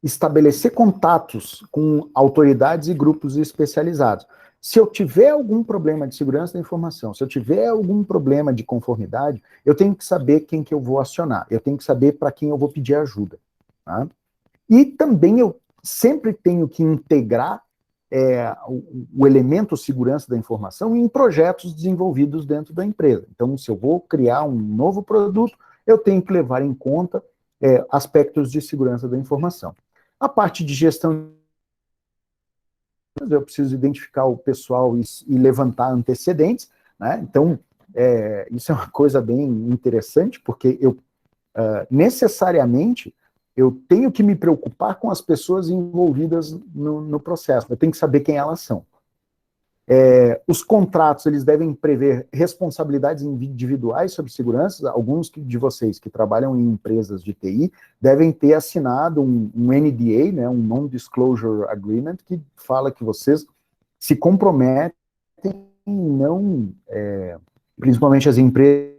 estabelecer contatos com autoridades e grupos especializados. Se eu tiver algum problema de segurança da informação, se eu tiver algum problema de conformidade, eu tenho que saber quem que eu vou acionar, eu tenho que saber para quem eu vou pedir ajuda. Tá? E também eu sempre tenho que integrar o elemento segurança da informação em projetos desenvolvidos dentro da empresa. Então, se eu vou criar um novo produto, eu tenho que levar em conta aspectos de segurança da informação. A parte de gestão, eu preciso identificar o pessoal e levantar antecedentes, né? Então, isso é uma coisa bem interessante, porque necessariamente eu tenho que me preocupar com as pessoas envolvidas no processo, eu tenho que saber quem elas são. Os contratos, eles devem prever responsabilidades individuais sobre segurança. Alguns de vocês que trabalham em empresas de TI devem ter assinado um NDA, né, um Non-Disclosure Agreement, que fala que vocês se comprometem em não, principalmente as empresas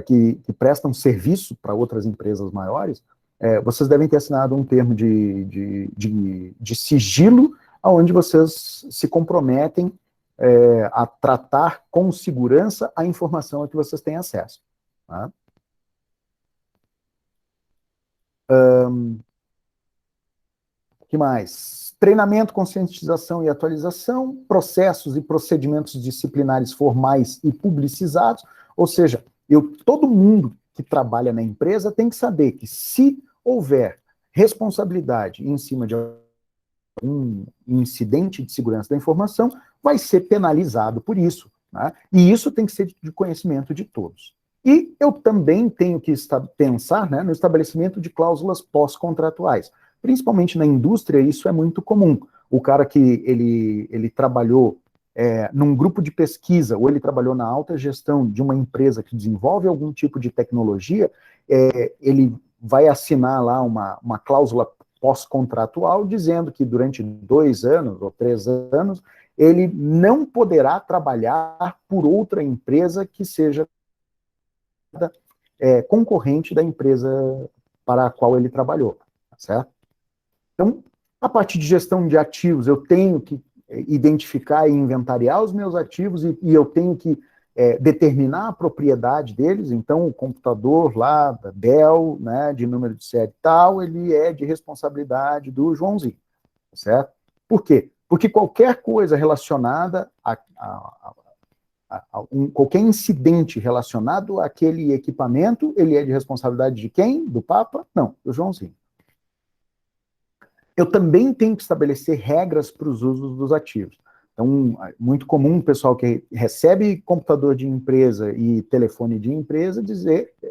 que prestam serviço para outras empresas maiores, vocês devem ter assinado um termo de sigilo, onde vocês se comprometem a tratar com segurança a informação a que vocês têm acesso. Tá? Que mais? Treinamento, conscientização e atualização, processos e procedimentos disciplinares formais e publicizados, ou seja, todo mundo que trabalha na empresa tem que saber que se houver responsabilidade em cima de um incidente de segurança da informação, vai ser penalizado por isso. Né? E isso tem que ser de conhecimento de todos. E eu também tenho que pensar, né, no estabelecimento de cláusulas pós-contratuais. Principalmente na indústria, isso é muito comum. O cara que ele trabalhou num grupo de pesquisa, ou ele trabalhou na alta gestão de uma empresa que desenvolve algum tipo de tecnologia, ele vai assinar lá uma cláusula pós-contratual dizendo que durante 2 anos ou 3 anos ele não poderá trabalhar por outra empresa que seja concorrente da empresa para a qual ele trabalhou, tá certo? Então, a parte de gestão de ativos, eu tenho que identificar e inventariar os meus ativos e eu tenho que determinar a propriedade deles. Então, o computador lá da Dell, né, de número de série tal, ele é de responsabilidade do Joãozinho, certo? Por quê? Porque qualquer coisa relacionada qualquer incidente relacionado àquele equipamento, ele é de responsabilidade de quem? Do Papa? Não, do Joãozinho. Eu também tenho que estabelecer regras para os usos dos ativos. Então, muito comum o pessoal que recebe computador de empresa e telefone de empresa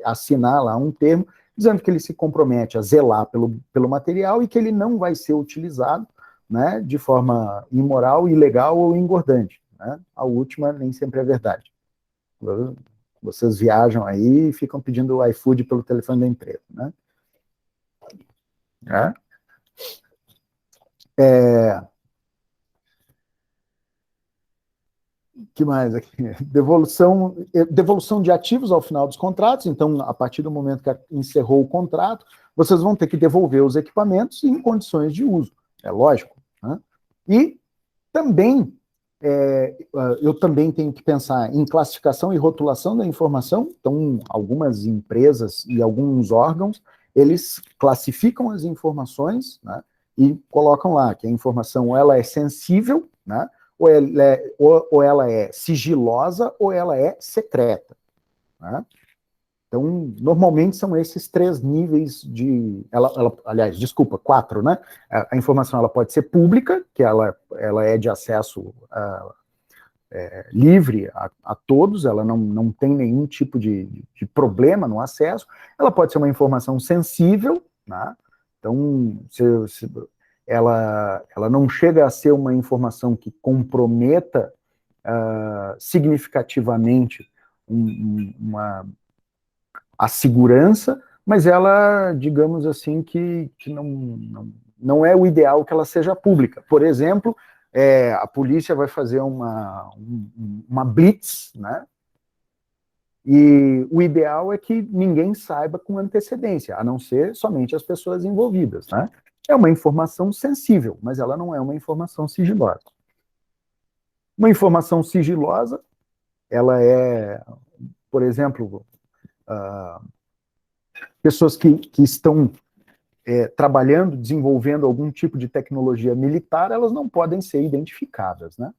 assinar lá um termo dizendo que ele se compromete a zelar pelo material e que ele não vai ser utilizado, né, de forma imoral, ilegal ou engordante. Né? A última nem sempre é verdade. Vocês viajam aí e ficam pedindo o iFood pelo telefone da empresa. Né? Que mais aqui? Devolução de ativos ao final dos contratos. Então, a partir do momento que encerrou o contrato, vocês vão ter que devolver os equipamentos em condições de uso, é lógico, né? E também, eu também tenho que pensar em classificação e rotulação da informação. Então, algumas empresas e alguns órgãos, eles classificam as informações, né, e colocam lá que a informação ou ela é sensível, né, ou ela é sigilosa, ou ela é secreta, né? Então, normalmente são esses 3 níveis de... aliás, desculpa, 4, né? A informação ela pode ser pública, que ela é de acesso livre a todos, ela não tem nenhum tipo de problema no acesso. Ela pode ser uma informação sensível, né? Então, ela não chega a ser uma informação que comprometa significativamente a segurança, mas ela, digamos assim, que não é o ideal que ela seja pública. Por exemplo, a polícia vai fazer uma blitz, né? E o ideal é que ninguém saiba com antecedência, a não ser somente as pessoas envolvidas, né? É uma informação sensível, mas ela não é uma informação sigilosa. Uma informação sigilosa, ela é, por exemplo, pessoas que estão trabalhando, desenvolvendo algum tipo de tecnologia militar, elas não podem ser identificadas, né?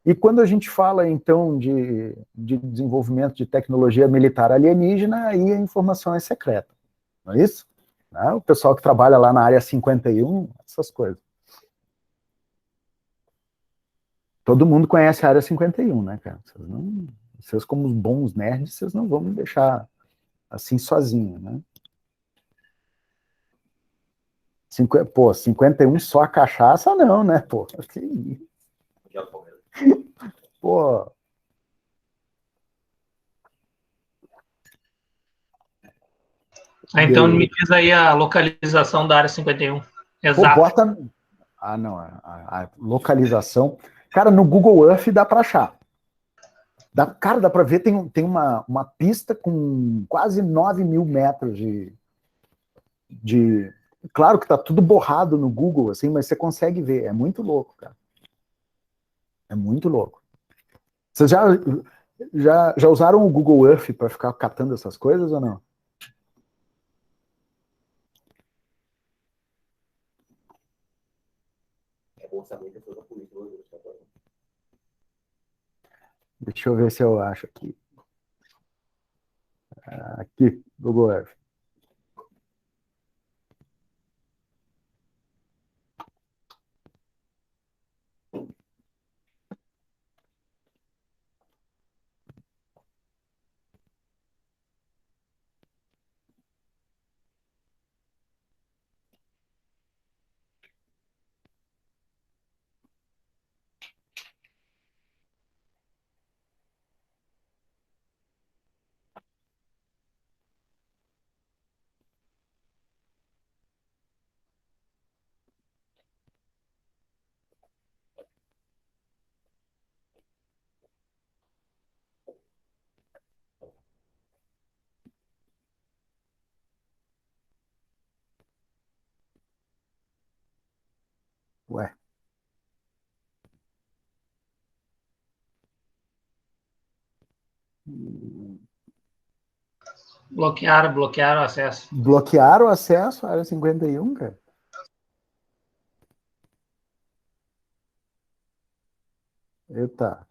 E quando a gente fala, então, de desenvolvimento de tecnologia militar alienígena, aí a informação é secreta, não é isso? Né? O pessoal que trabalha lá na área 51, essas coisas. Todo mundo conhece a área 51, né, cara? Vocês como os bons nerds, vocês não vão me deixar assim sozinho, né? 51 só a cachaça, não, né, pô? Pô. Então me diz aí a localização da área 51. Exato. Pô, bota... Ah, não, a localização... Cara, no Google Earth dá pra achar. Cara, dá pra ver, tem uma pista com quase 9.000 metros de... Claro que tá tudo borrado no Google, assim, mas você consegue ver. É muito louco, cara. É muito louco. Vocês já usaram o Google Earth para ficar catando essas coisas ou não? Deixa eu ver se eu acho aqui. Aqui, Google Earth. Ué. Bloquearam o acesso. Bloquearam o acesso à área 51, cara? Eita.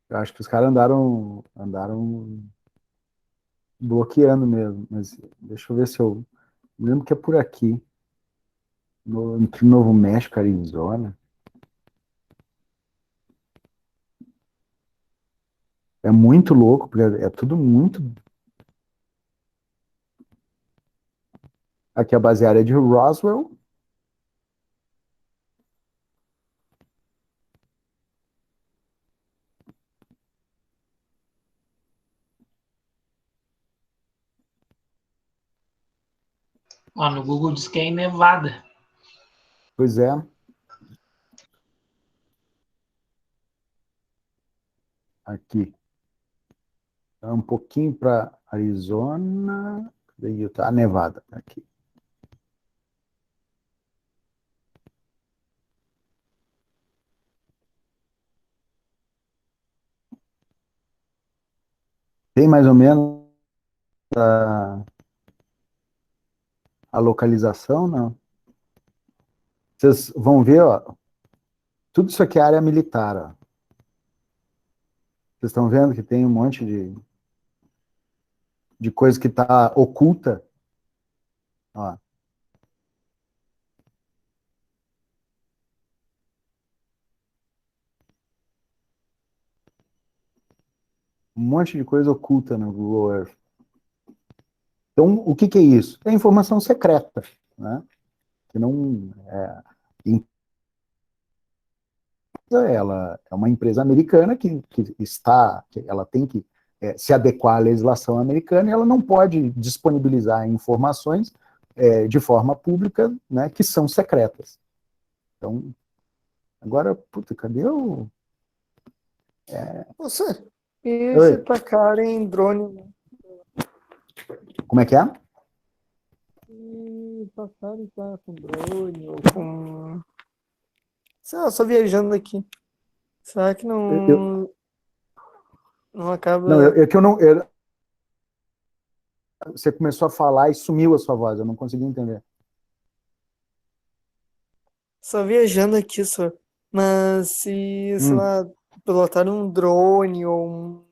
Eu acho que os caras andaram bloqueando mesmo, mas deixa eu ver se eu lembro que é por aqui, entre Novo México e Arizona. É muito louco, porque é tudo muito... Aqui a base aérea de Roswell. Ó, no Google diz que é em Nevada. Pois é. Aqui. Um pouquinho para Arizona. Cadê Utah? Nevada. Aqui. Tem mais ou menos a localização, não? Vocês vão ver, ó, tudo isso aqui é área militar, ó. Vocês estão vendo que tem um monte de coisa que está oculta, ó. Um monte de coisa oculta no Google Earth. Então, o que é isso? É informação secreta, né? Que não ela é uma empresa americana que ela tem que se adequar à legislação americana e ela não pode disponibilizar informações de forma pública, né, que são secretas. Então, agora, puta, cadê o... Nossa, e se Oi, tacarem drone, né? como é que é? E passarem tá, com drone ou com. Sei lá, só viajando aqui. Será que Eu, não não, acaba. é que eu não... você começou a falar e sumiu a sua voz, eu não consegui entender. Só viajando aqui só. Mas se, sei Hum. lá, pilotar um drone ou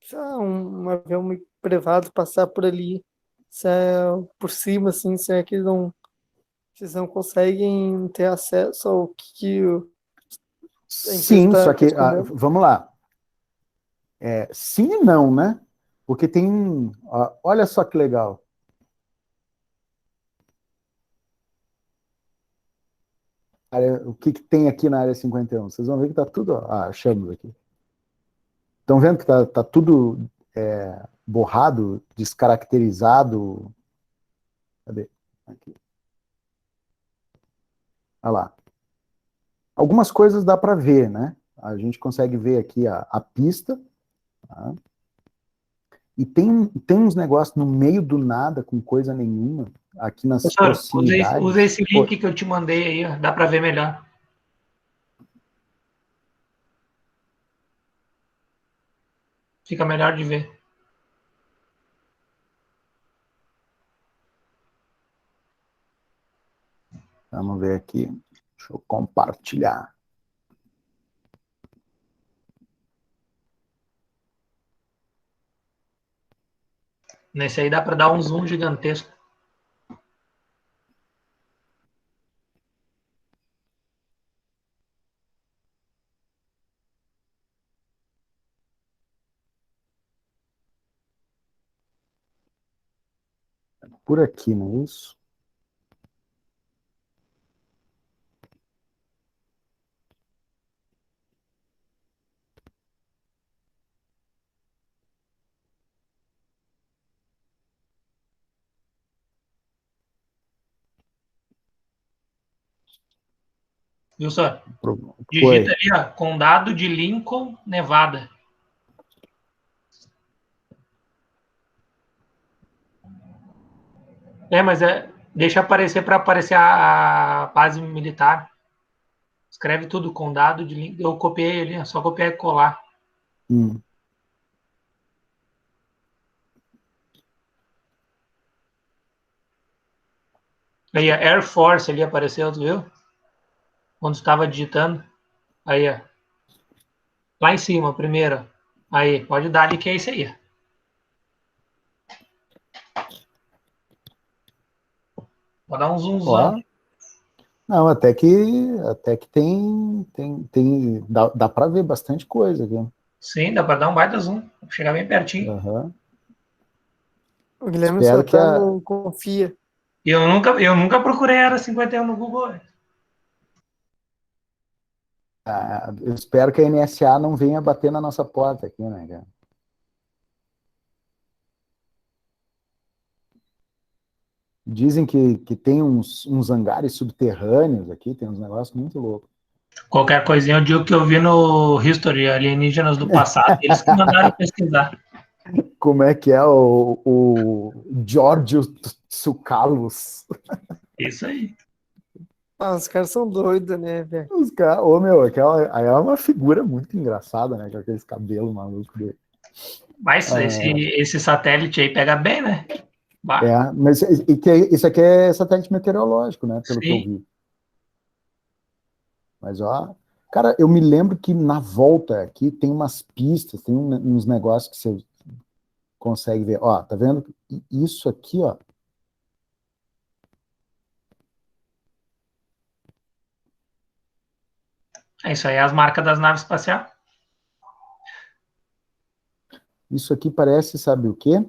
sei lá, um avião privado passar por ali, se é por cima, assim, se é que eles não conseguem ter acesso ao que a empresa Sim, está só tá que, escondendo. vamos lá, sim e não, né? Porque tem, olha só que legal, o que tem aqui na área 51? Vocês vão ver que tá tudo, achamos aqui. Estão vendo que tá tudo borrado, descaracterizado? Cadê? Aqui. Olha lá. Algumas coisas dá para ver, né? A gente consegue ver aqui a pista, tá? E tem uns negócios no meio do nada, com coisa nenhuma, aqui nas Professor, usa proximidades. esse link que eu te mandei aí, ó, dá para ver melhor. Fica melhor de ver. Vamos ver aqui. Deixa eu compartilhar. Nesse aí dá para dar um zoom gigantesco. Por aqui, não é isso? Viu só? Oi. Digita ali, ó, Condado de Lincoln, Nevada. Mas deixa aparecer para aparecer a base militar. Escreve tudo, Condado de Lincoln. Eu copiei ali, é só copiar e colar. Hum. Aí a Air Force ali apareceu, tu viu? Quando estava digitando. Aí, ó. Lá em cima, primeiro. Aí, pode dar ali que é isso aí. Vou dar um zoomzão. Ó, não, até que dá para ver bastante coisa aqui. Sim, dá para dar um baita zoom. Chegar bem pertinho. Uhum. O Guilherme só Espero que tá no confia. E eu nunca procurei Era 51 no Google. eu espero que a NSA não venha bater na nossa porta aqui, né, cara? Dizem que tem uns hangares subterrâneos aqui, tem uns negócios muito loucos. Qualquer coisinha eu digo que eu vi no History, Alienígenas do Passado, eles que mandaram pesquisar. Como é que é o Giorgio Tsoukalos? Isso aí. Ah, os caras são doidos, né, velho? Os caras, ô meu, aí é uma figura muito engraçada, né? Com aqueles cabelos malucos dele. Mas esse satélite aí pega bem, né? Bah, Mas isso aqui é satélite meteorológico, né? Pelo que eu sim. vi. Mas, ó, cara, eu me lembro que na volta aqui tem umas pistas, tem uns negócios que você consegue ver. Ó, tá vendo? Isso aqui, ó. É isso aí, as marcas das naves espaciais. Isso aqui parece, sabe o quê?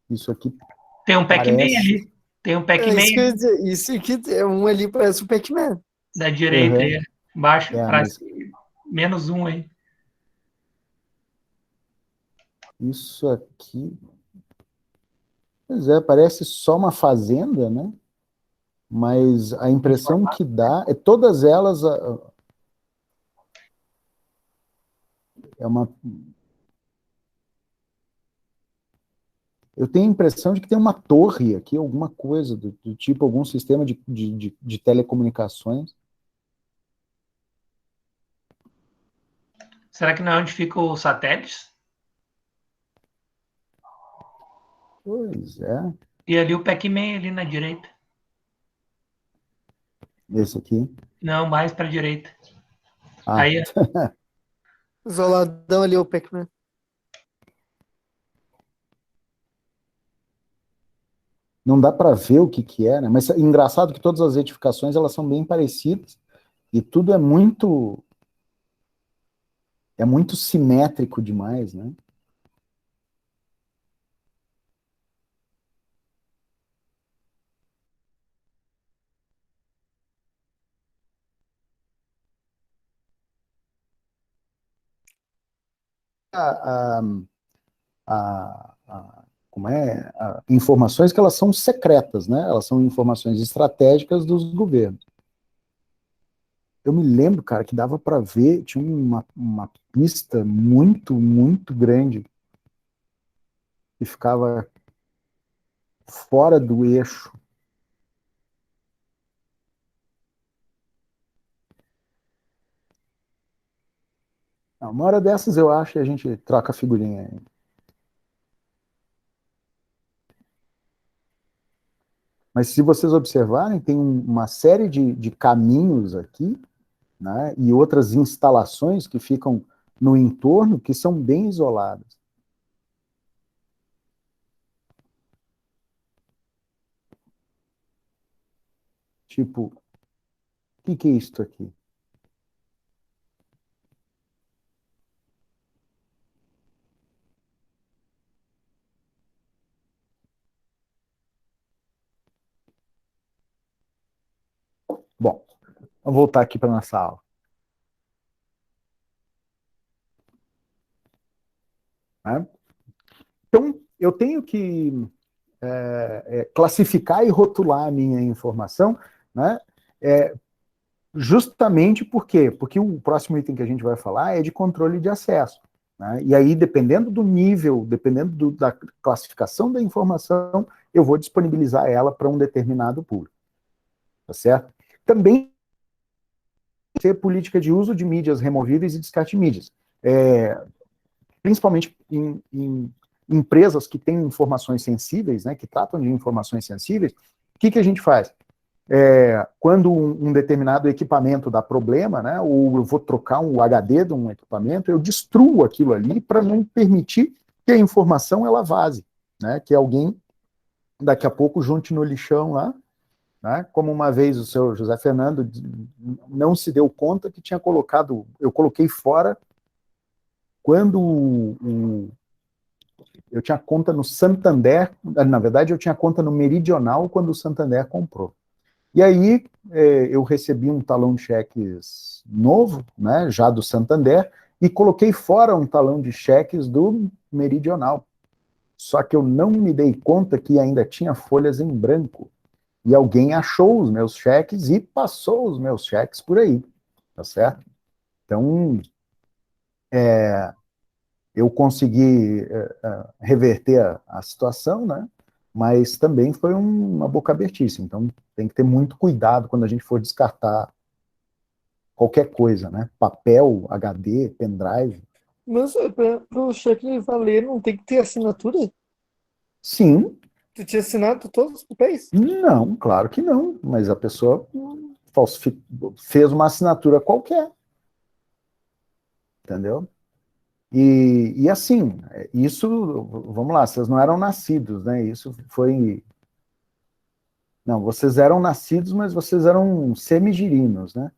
Isso aqui Tem um Pac-Man parece. ali. Tem um É Pac-Man isso que eu ia dizer. Isso aqui, um ali parece o Pac-Man. da direita aí. Embaixo, Mas menos um aí. isso aqui. Pois é, parece só uma fazenda, né? Mas a impressão que dá é todas elas é uma. Eu tenho a impressão de que tem uma torre aqui, alguma coisa do tipo, algum sistema de telecomunicações. Será que não é onde ficam os satélites? Pois é, E ali o Pac-Man ali na direita. esse aqui. Não, mais para a direita. Ah, Aí, Isoladão ali, o Pac-Man. não dá para ver o que é, né? Mas é engraçado que todas as edificações elas são bem parecidas e tudo é muito simétrico demais, né? A, como é? Informações que elas são secretas, né? Elas são informações estratégicas dos governos. Eu me lembro, cara, que dava para ver, tinha uma pista muito, muito grande que ficava fora do eixo. Uma hora dessas eu acho que a gente troca a figurinha aí. Mas se vocês observarem, tem uma série de caminhos aqui, né, e outras instalações que ficam no entorno que são bem isoladas. Tipo, o que é isso aqui? Bom, vamos voltar aqui para nossa aula. Né? Então, eu tenho que classificar e rotular a minha informação, né? Justamente por quê? Porque o próximo item que a gente vai falar é de controle de acesso. Né? E aí, dependendo do nível, dependendo da classificação da informação, eu vou disponibilizar ela para um determinado público. Tá certo? Também ter política de uso de mídias removíveis e descarte de mídias. Principalmente em empresas que têm informações sensíveis, né, que tratam de informações sensíveis, o que a gente faz? Quando um determinado equipamento dá problema, né, ou eu vou trocar um HD de um equipamento, eu destruo aquilo ali para não permitir que a informação ela vaze, né, que alguém daqui a pouco junte no lixão lá, né, como uma vez o seu José Fernando não se deu conta que tinha colocado, eu coloquei fora quando eu tinha conta no Santander, na verdade eu tinha conta no Meridional quando o Santander comprou. E aí eu recebi um talão de cheques novo, né, já do Santander, e coloquei fora um talão de cheques do Meridional. Só que eu não me dei conta que ainda tinha folhas em branco. E alguém achou os meus cheques e passou os meus cheques por aí, tá certo? Então, eu consegui reverter a situação, né? Mas também foi uma boca abertice. Então, tem que ter muito cuidado quando a gente for descartar qualquer coisa, né? Papel, HD, pendrive. Mas para o cheque valer, não tem que ter assinatura? Sim, Tu tinha assinado todos os papéis? não, claro que não. Mas a pessoa fez uma assinatura qualquer, entendeu? E assim, isso, vamos lá, vocês não eram nascidos, né? Isso foi. Não, vocês eram nascidos, mas vocês eram semigirinos, né?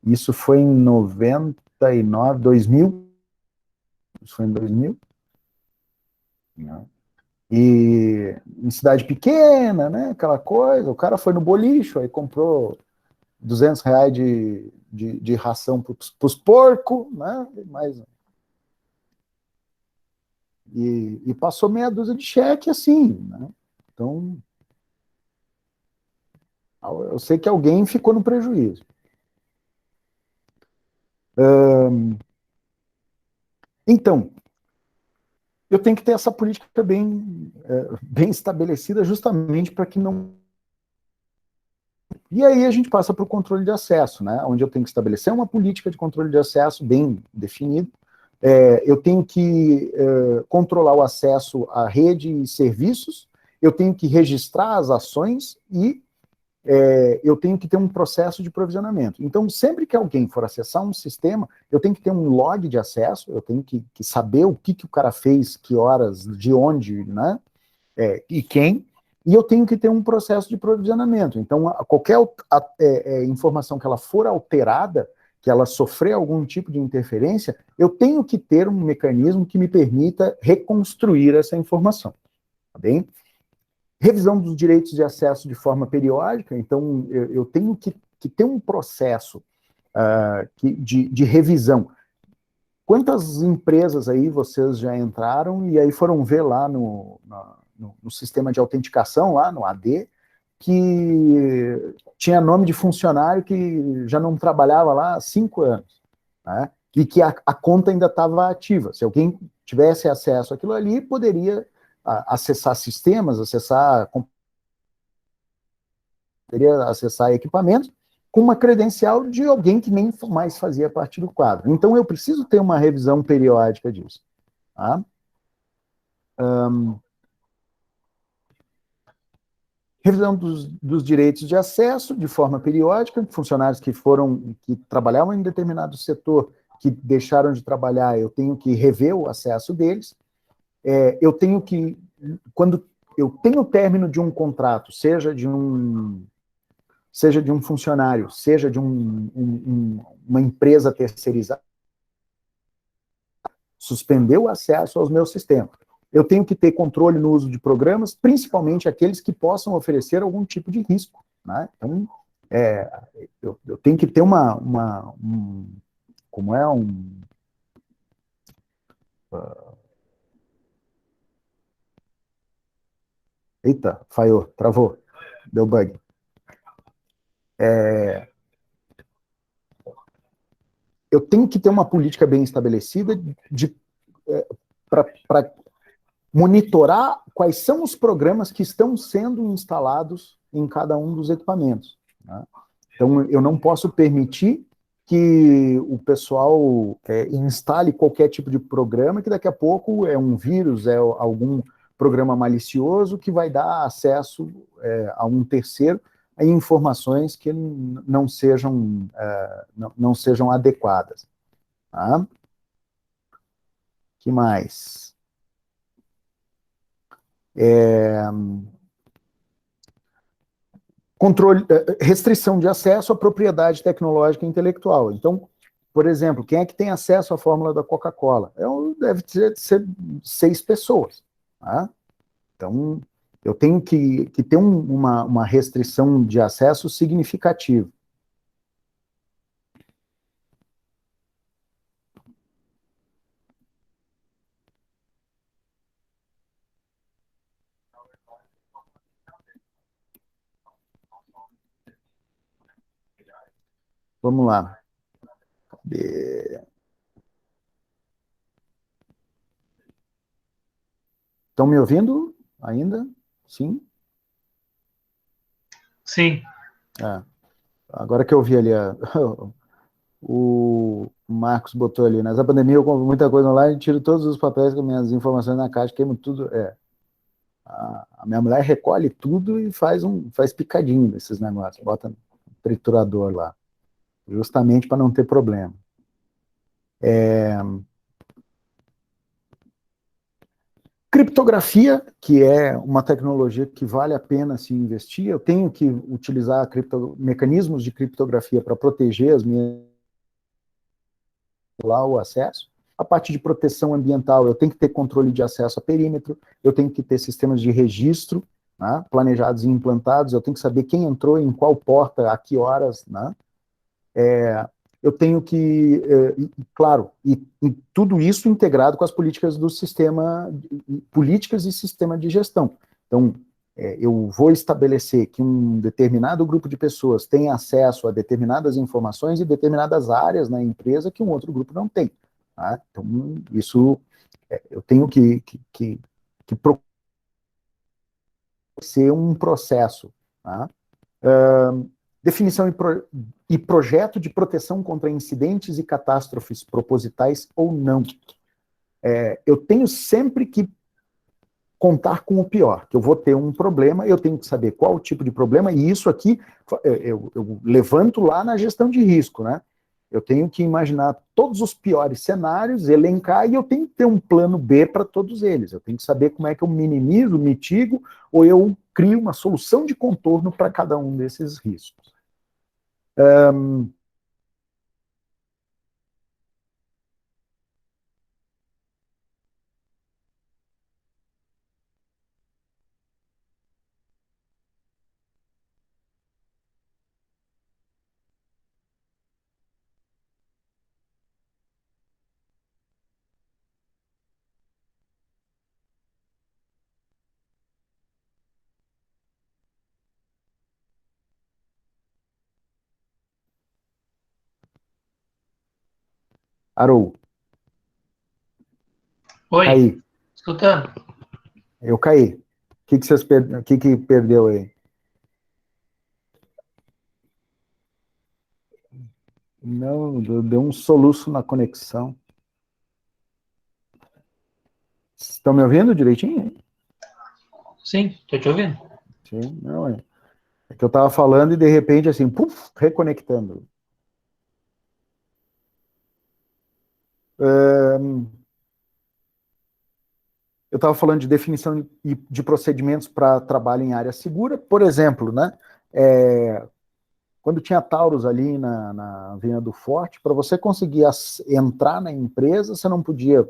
Isso foi em 99, 2000. Isso foi em 2000? Não. E em cidade pequena, né? Aquela coisa, o cara foi no bolicho, aí comprou R$ 200 de ração para os porcos, né? E passou meia dúzia de cheque assim, né? Então, eu sei que alguém ficou no prejuízo. Então, eu tenho que ter essa política bem estabelecida justamente para que não... E aí a gente passa para o controle de acesso, né? Onde eu tenho que estabelecer uma política de controle de acesso bem definida. Eu tenho que controlar o acesso à rede e serviços, eu tenho que registrar as ações e eu tenho que ter um processo de provisionamento. Então, sempre que alguém for acessar um sistema, eu tenho que ter um log de acesso, eu tenho que saber o que o cara fez, que horas, de onde, né? E quem, e eu tenho que ter um processo de provisionamento. Então, qualquer informação que ela for alterada, que ela sofrer algum tipo de interferência, eu tenho que ter um mecanismo que me permita reconstruir essa informação, tá bem? Revisão dos direitos de acesso de forma periódica, então eu tenho que ter um processo de revisão. Quantas empresas aí vocês já entraram e aí foram ver lá no sistema de autenticação, lá no AD, que tinha nome de funcionário que já não trabalhava lá há 5 anos, né? E que a conta ainda estava ativa. Se alguém tivesse acesso àquilo ali, poderia acessar sistemas, poderia acessar equipamentos com uma credencial de alguém que nem mais fazia parte do quadro. Então, eu preciso ter uma revisão periódica disso. Tá? Revisão dos direitos de acesso de forma periódica, funcionários que trabalhavam em determinado setor, que deixaram de trabalhar, eu tenho que rever o acesso deles. Eu tenho que, quando eu tenho o término de um contrato, seja de um funcionário, seja de uma empresa terceirizada, suspender o acesso aos meus sistemas. Eu tenho que ter controle no uso de programas, principalmente aqueles que possam oferecer algum tipo de risco, né? Então, eu tenho que ter eita, falhou, travou, deu bug. Eu tenho que ter uma política bem estabelecida para monitorar quais são os programas que estão sendo instalados em cada um dos equipamentos, né? Então, eu não posso permitir que o pessoal instale qualquer tipo de programa, que daqui a pouco é um vírus, é algum programa malicioso que vai dar acesso a um terceiro a informações que não sejam adequadas. Tá? Que mais? Restrição de acesso à propriedade tecnológica e intelectual. Então, por exemplo, quem é que tem acesso à fórmula da Coca-Cola? Deve ser 6 pessoas. Tá? Então, eu tenho que ter uma restrição de acesso significativa. Vamos lá. Cadê? Estão me ouvindo ainda? Sim? Sim. Agora que eu vi ali, o Marcos botou ali, nessa pandemia eu compro muita coisa online, tiro todos os papéis com minhas informações na caixa, queimo tudo. A minha mulher recolhe tudo e faz picadinho desses negócios, bota no triturador lá, justamente para não ter problema. Criptografia, que é uma tecnologia que vale a pena se investir, eu tenho que utilizar mecanismos de criptografia para proteger as minhas lá o acesso. A parte de proteção ambiental, eu tenho que ter controle de acesso a perímetro, eu tenho que ter sistemas de registro, né, planejados e implantados, eu tenho que saber quem entrou, em qual porta, a que horas, né? Eu tenho que, claro, e tudo isso integrado com as políticas do sistema, políticas e sistema de gestão. Então, eu vou estabelecer que um determinado grupo de pessoas tem acesso a determinadas informações e determinadas áreas na empresa que um outro grupo não tem. Tá? Então, isso eu tenho que ser um processo. Tá? Definição e projeto de proteção contra incidentes e catástrofes propositais ou não. Eu tenho sempre que contar com o pior, que eu vou ter um problema, eu tenho que saber qual o tipo de problema, e isso aqui eu levanto lá na gestão de risco, né? Eu tenho que imaginar todos os piores cenários, elencar, e eu tenho que ter um plano B para todos eles. Eu tenho que saber como é que eu minimizo, mitigo, ou eu crio uma solução de contorno para cada um desses riscos. Arou, Oi, caí. escutando. Eu caí. O que perdeu aí? Não, deu um soluço na conexão. Estão me ouvindo direitinho? Sim, estou te ouvindo. Sim, não, é que eu estava falando e de repente, assim, puf, reconectando. Eu estava falando de definição de procedimentos para trabalho em área segura. Por exemplo, né, quando tinha Taurus ali na Avenida do Forte, para você conseguir entrar na empresa, você não podia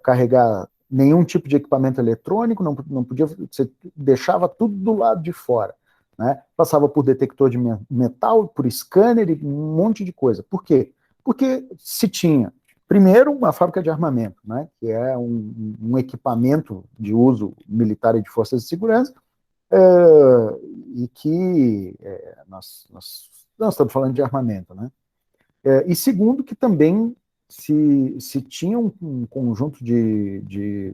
carregar nenhum tipo de equipamento eletrônico, não podia, você deixava tudo do lado de fora, né? Passava por detector de metal, por scanner e um monte de coisa. Por quê? Porque se tinha, primeiro, uma fábrica de armamento, né? Que é um equipamento de uso militar e de forças de segurança, e que nós estamos falando de armamento, né? E segundo, que também se tinha um conjunto de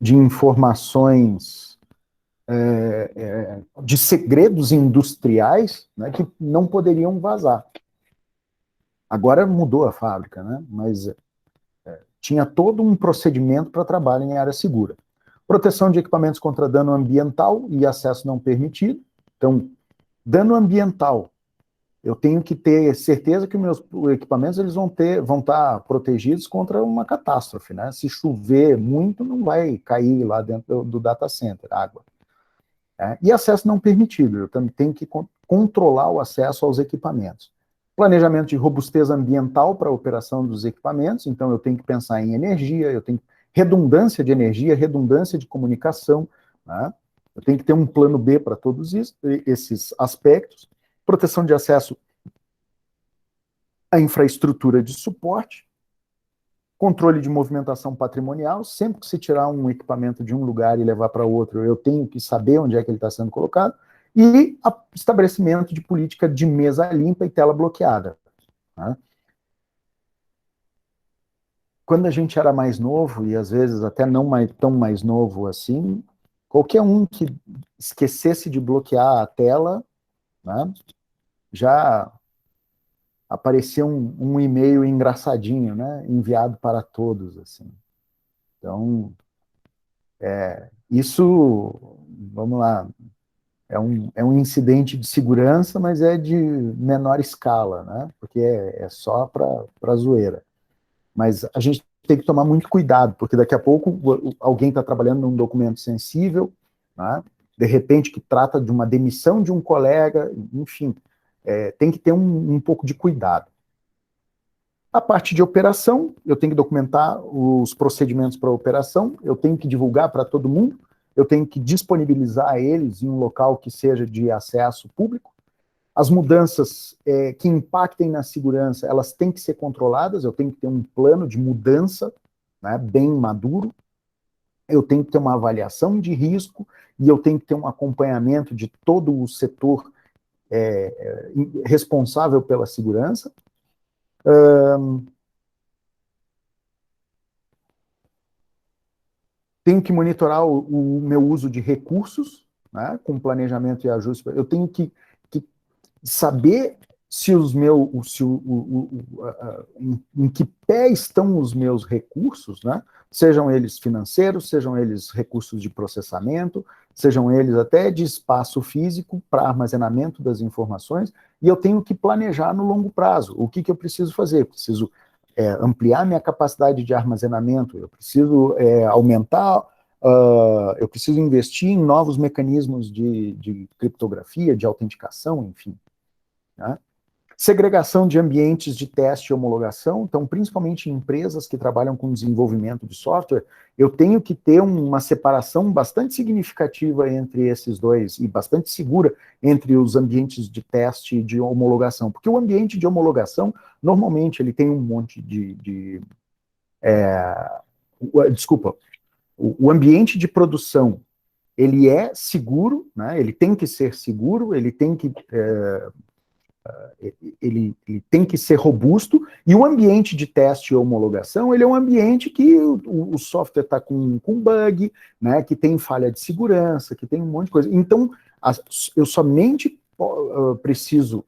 informações, de segredos industriais, né, que não poderiam vazar. Agora mudou a fábrica, né, mas tinha todo um procedimento para trabalho em área segura. Proteção de equipamentos contra dano ambiental e acesso não permitido. Então, dano ambiental, eu tenho que ter certeza que meus equipamentos eles vão estar protegidos contra uma catástrofe, né? Se chover muito, não vai cair lá dentro do data center, água. E acesso não permitido, eu também tenho que controlar o acesso aos equipamentos. Planejamento de robustez ambiental para a operação dos equipamentos, então eu tenho que pensar em energia, eu tenho redundância de energia, redundância de comunicação, né? Eu tenho que ter um plano B para todos esses aspectos. Proteção de acesso à infraestrutura de suporte, Controle de movimentação patrimonial, sempre que se tirar um equipamento de um lugar e levar para outro, eu tenho que saber onde é que ele está sendo colocado, e estabelecimento de política de mesa limpa e tela bloqueada. Tá? Quando a gente era mais novo, e às vezes até não tão mais novo assim, qualquer um que esquecesse de bloquear a tela, né, já aparecia um e-mail engraçadinho, né, enviado para todos, assim. Então, isso, vamos lá, é um incidente de segurança, mas é de menor escala, né, porque é só para zoeira. Mas a gente tem que tomar muito cuidado, porque daqui a pouco alguém está trabalhando num documento sensível, né, de repente que trata de uma demissão de um colega, enfim, tem que ter um pouco de cuidado. A parte de operação, eu tenho que documentar os procedimentos para a operação, eu tenho que divulgar para todo mundo, eu tenho que disponibilizar eles em um local que seja de acesso público. As mudanças que impactem na segurança, elas têm que ser controladas, eu tenho que ter um plano de mudança, né, bem maduro, eu tenho que ter uma avaliação de risco e eu tenho que ter um acompanhamento de todo o setor responsável pela segurança. Tenho que monitorar o meu uso de recursos, né, com planejamento e ajuste. Eu tenho que saber se os meus, em que pé estão os meus recursos, né? Sejam eles financeiros, sejam eles recursos de processamento, sejam eles até de espaço físico para armazenamento das informações, e eu tenho que planejar no longo prazo. O que eu preciso fazer? Eu preciso ampliar minha capacidade de armazenamento, eu preciso aumentar, eu preciso investir em novos mecanismos de criptografia, de autenticação, enfim. Né? Segregação de ambientes de teste e homologação, então, principalmente em empresas que trabalham com desenvolvimento de software, eu tenho que ter uma separação bastante significativa entre esses dois, e bastante segura entre os ambientes de teste e de homologação, porque o ambiente de homologação, normalmente, ele tem um monte desculpa, o ambiente de produção, ele é seguro, né? Ele tem que ser seguro, ele tem que ele tem que ser robusto, e o ambiente de teste e homologação, ele é um ambiente que o software está com bug, né, que tem falha de segurança, que tem um monte de coisa. Então, eu somente preciso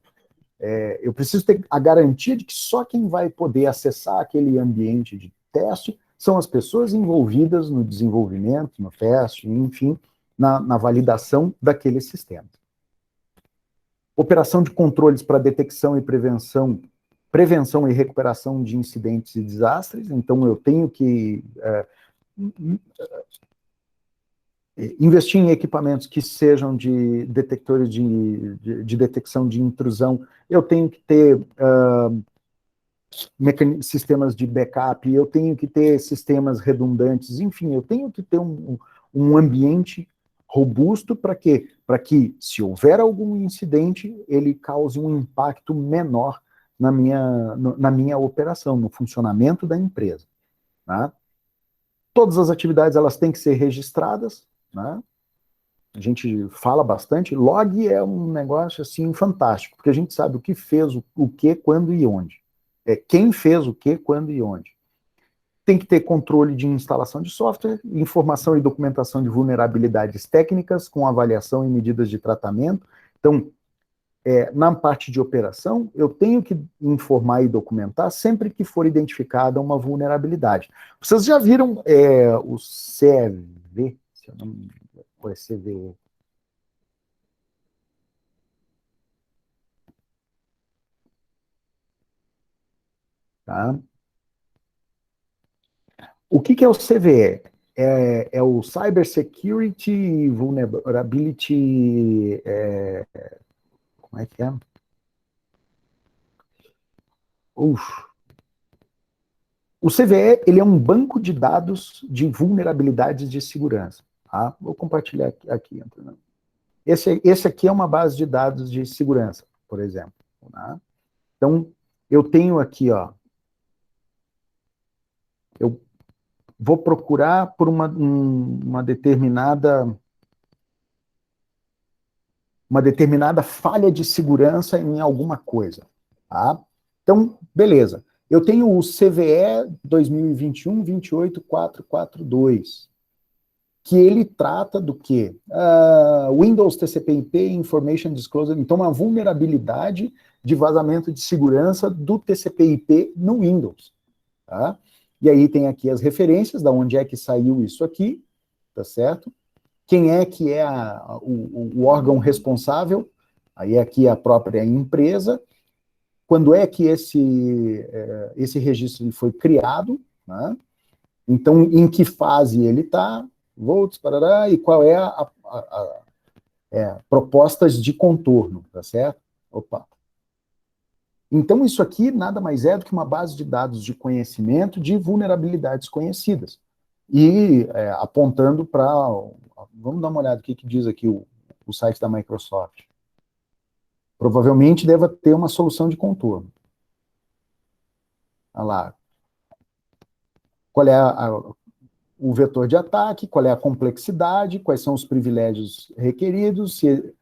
ter a garantia de que só quem vai poder acessar aquele ambiente de teste são as pessoas envolvidas no desenvolvimento, no teste, enfim, na validação daquele sistema. Operação de controles para detecção e prevenção e recuperação de incidentes e desastres, então eu tenho que investir em equipamentos que sejam de detectores de detecção de intrusão, eu tenho que ter sistemas de backup, eu tenho que ter sistemas redundantes, enfim, eu tenho que ter um ambiente robusto para quê? Para que, se houver algum incidente, ele cause um impacto menor na minha operação, no funcionamento da empresa. Né? Todas as atividades, elas têm que ser registradas, né? A gente fala bastante, log é um negócio assim fantástico, porque a gente sabe o que fez, o que, quando e onde. Quem fez o que, quando e onde. Tem que ter controle de instalação de software, informação e documentação de vulnerabilidades técnicas, com avaliação e medidas de tratamento. Então, na parte de operação, eu tenho que informar e documentar sempre que for identificada uma vulnerabilidade. Vocês já viram o CVE? Se eu não me engano, ou é CVE? Tá? O que é o CVE? É o Cyber Security Vulnerability... como é que é? O CVE, ele é um banco de dados de vulnerabilidades de segurança. Tá? Vou compartilhar aqui. Esse aqui é uma base de dados de segurança, por exemplo. Tá? Então, eu tenho aqui, ó, eu vou procurar por uma determinada falha de segurança em alguma coisa, tá? Então, beleza. Eu tenho o CVE 2021-28442, que ele trata do quê? Windows TCP/IP Information Disclosure, então uma vulnerabilidade de vazamento de segurança do TCP/IP no Windows, tá? E aí tem aqui as referências, da onde é que saiu isso aqui, tá certo? Quem é que é o órgão responsável? Aí aqui a própria empresa. Quando é que esse registro foi criado, né? Então, em que fase ele está, volts, parará, e qual é propostas de contorno, tá certo? Opa. Então, isso aqui nada mais é do que uma base de dados de conhecimento de vulnerabilidades conhecidas. E apontando para... Vamos dar uma olhada o que diz aqui o site da Microsoft. Provavelmente deve ter uma solução de contorno. Olha lá. Qual é o vetor de ataque, qual é a complexidade, quais são os privilégios requeridos, se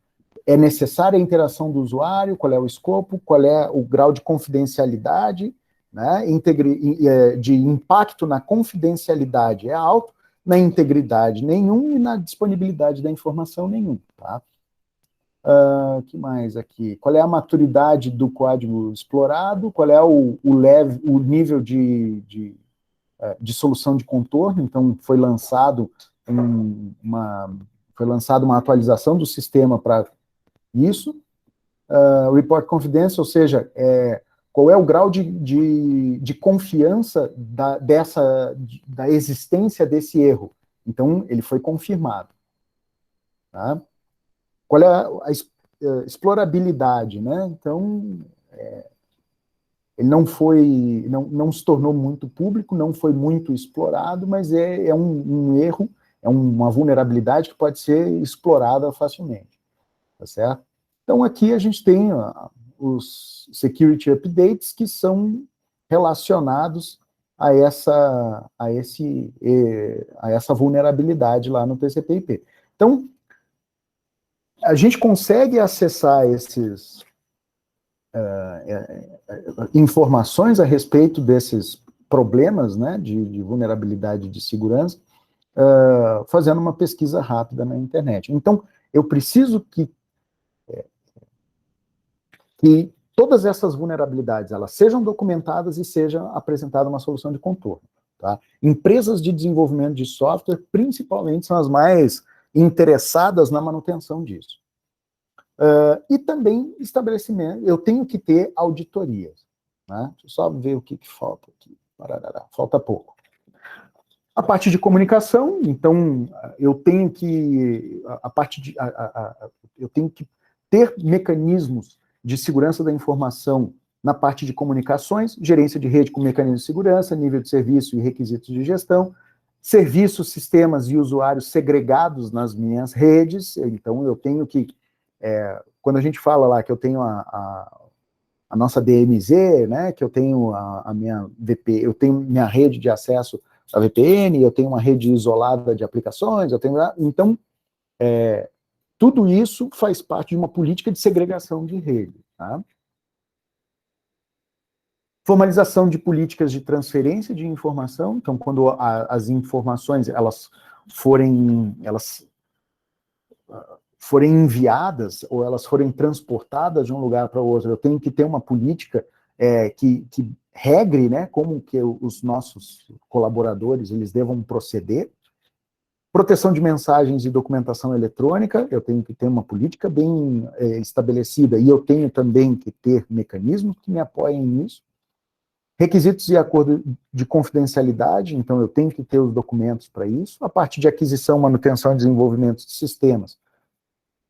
é necessária a interação do usuário, qual é o escopo, qual é o grau de confidencialidade, né, de impacto na confidencialidade é alto, na integridade nenhum e na disponibilidade da informação nenhum, tá? Que mais aqui? Qual é a maturidade do código explorado, qual é o nível de solução de contorno. Então foi lançado uma atualização do sistema para isso. Report confidence, ou seja, qual é o grau de confiança da existência desse erro. Então, ele foi confirmado. Tá? Qual é a explorabilidade, né? Então, ele não se tornou muito público, não foi muito explorado, mas é um erro, é uma vulnerabilidade que pode ser explorada facilmente, tá certo? Então, aqui a gente tem os security updates que são relacionados a essa vulnerabilidade lá no TCP/IP. Então, a gente consegue acessar essas informações a respeito desses problemas, né, de vulnerabilidade de segurança, fazendo uma pesquisa rápida na internet. Então, eu preciso que todas essas vulnerabilidades elas sejam documentadas e seja apresentada uma solução de contorno. Tá? Empresas de desenvolvimento de software, principalmente, são as mais interessadas na manutenção disso. E também estabelecimento, eu tenho que ter auditorias. Né? Deixa eu só ver o que falta aqui. Falta pouco. A parte de comunicação, então, eu tenho que ter mecanismos de segurança da informação na parte de comunicações, gerência de rede com mecanismo de segurança, nível de serviço e requisitos de gestão, serviços, sistemas e usuários segregados nas minhas redes. Então, eu tenho que, quando a gente fala lá que eu tenho a nossa DMZ, né, que eu tenho a minha VP, eu tenho minha rede de acesso à VPN, eu tenho uma rede isolada de aplicações, então, tudo isso faz parte de uma política de segregação de rede. Tá? Formalização de políticas de transferência de informação, então quando as informações elas forem enviadas ou elas forem transportadas de um lugar para o outro, eu tenho que ter uma política que regre, né, como que os nossos colaboradores eles devam proceder. Proteção de mensagens e documentação eletrônica, eu tenho que ter uma política bem estabelecida e eu tenho também que ter mecanismos que me apoiem nisso. Requisitos e acordo de confidencialidade, então eu tenho que ter os documentos para isso. A parte de aquisição, manutenção e desenvolvimento de sistemas.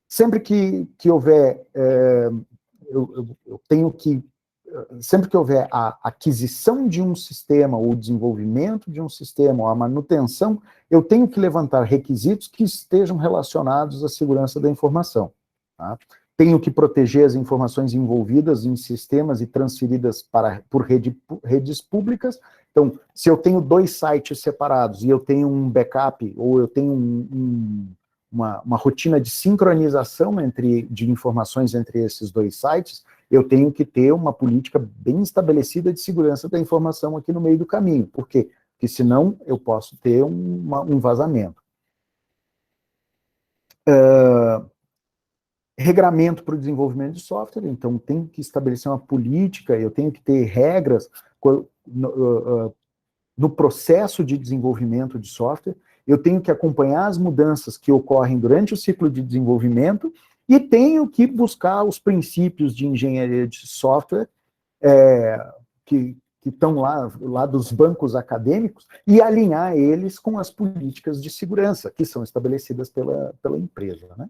Sempre que houver, eu tenho que, sempre que houver a aquisição de um sistema, ou o desenvolvimento de um sistema, ou a manutenção, eu tenho que levantar requisitos que estejam relacionados à segurança da informação. Tá? Tenho que proteger as informações envolvidas em sistemas e transferidas por redes públicas, Então, se eu tenho 2 sites separados e eu tenho um backup, ou eu tenho uma rotina de sincronização de informações entre esses 2 sites, eu tenho que ter uma política bem estabelecida de segurança da informação aqui no meio do caminho. Por quê? Porque senão eu posso ter um vazamento. Regramento para o desenvolvimento de software, então tem que estabelecer uma política, eu tenho que ter regras no processo de desenvolvimento de software, eu tenho que acompanhar as mudanças que ocorrem durante o ciclo de desenvolvimento e tenho que buscar os princípios de engenharia de software que estão lá dos bancos acadêmicos e alinhar eles com as políticas de segurança que são estabelecidas pela empresa, né?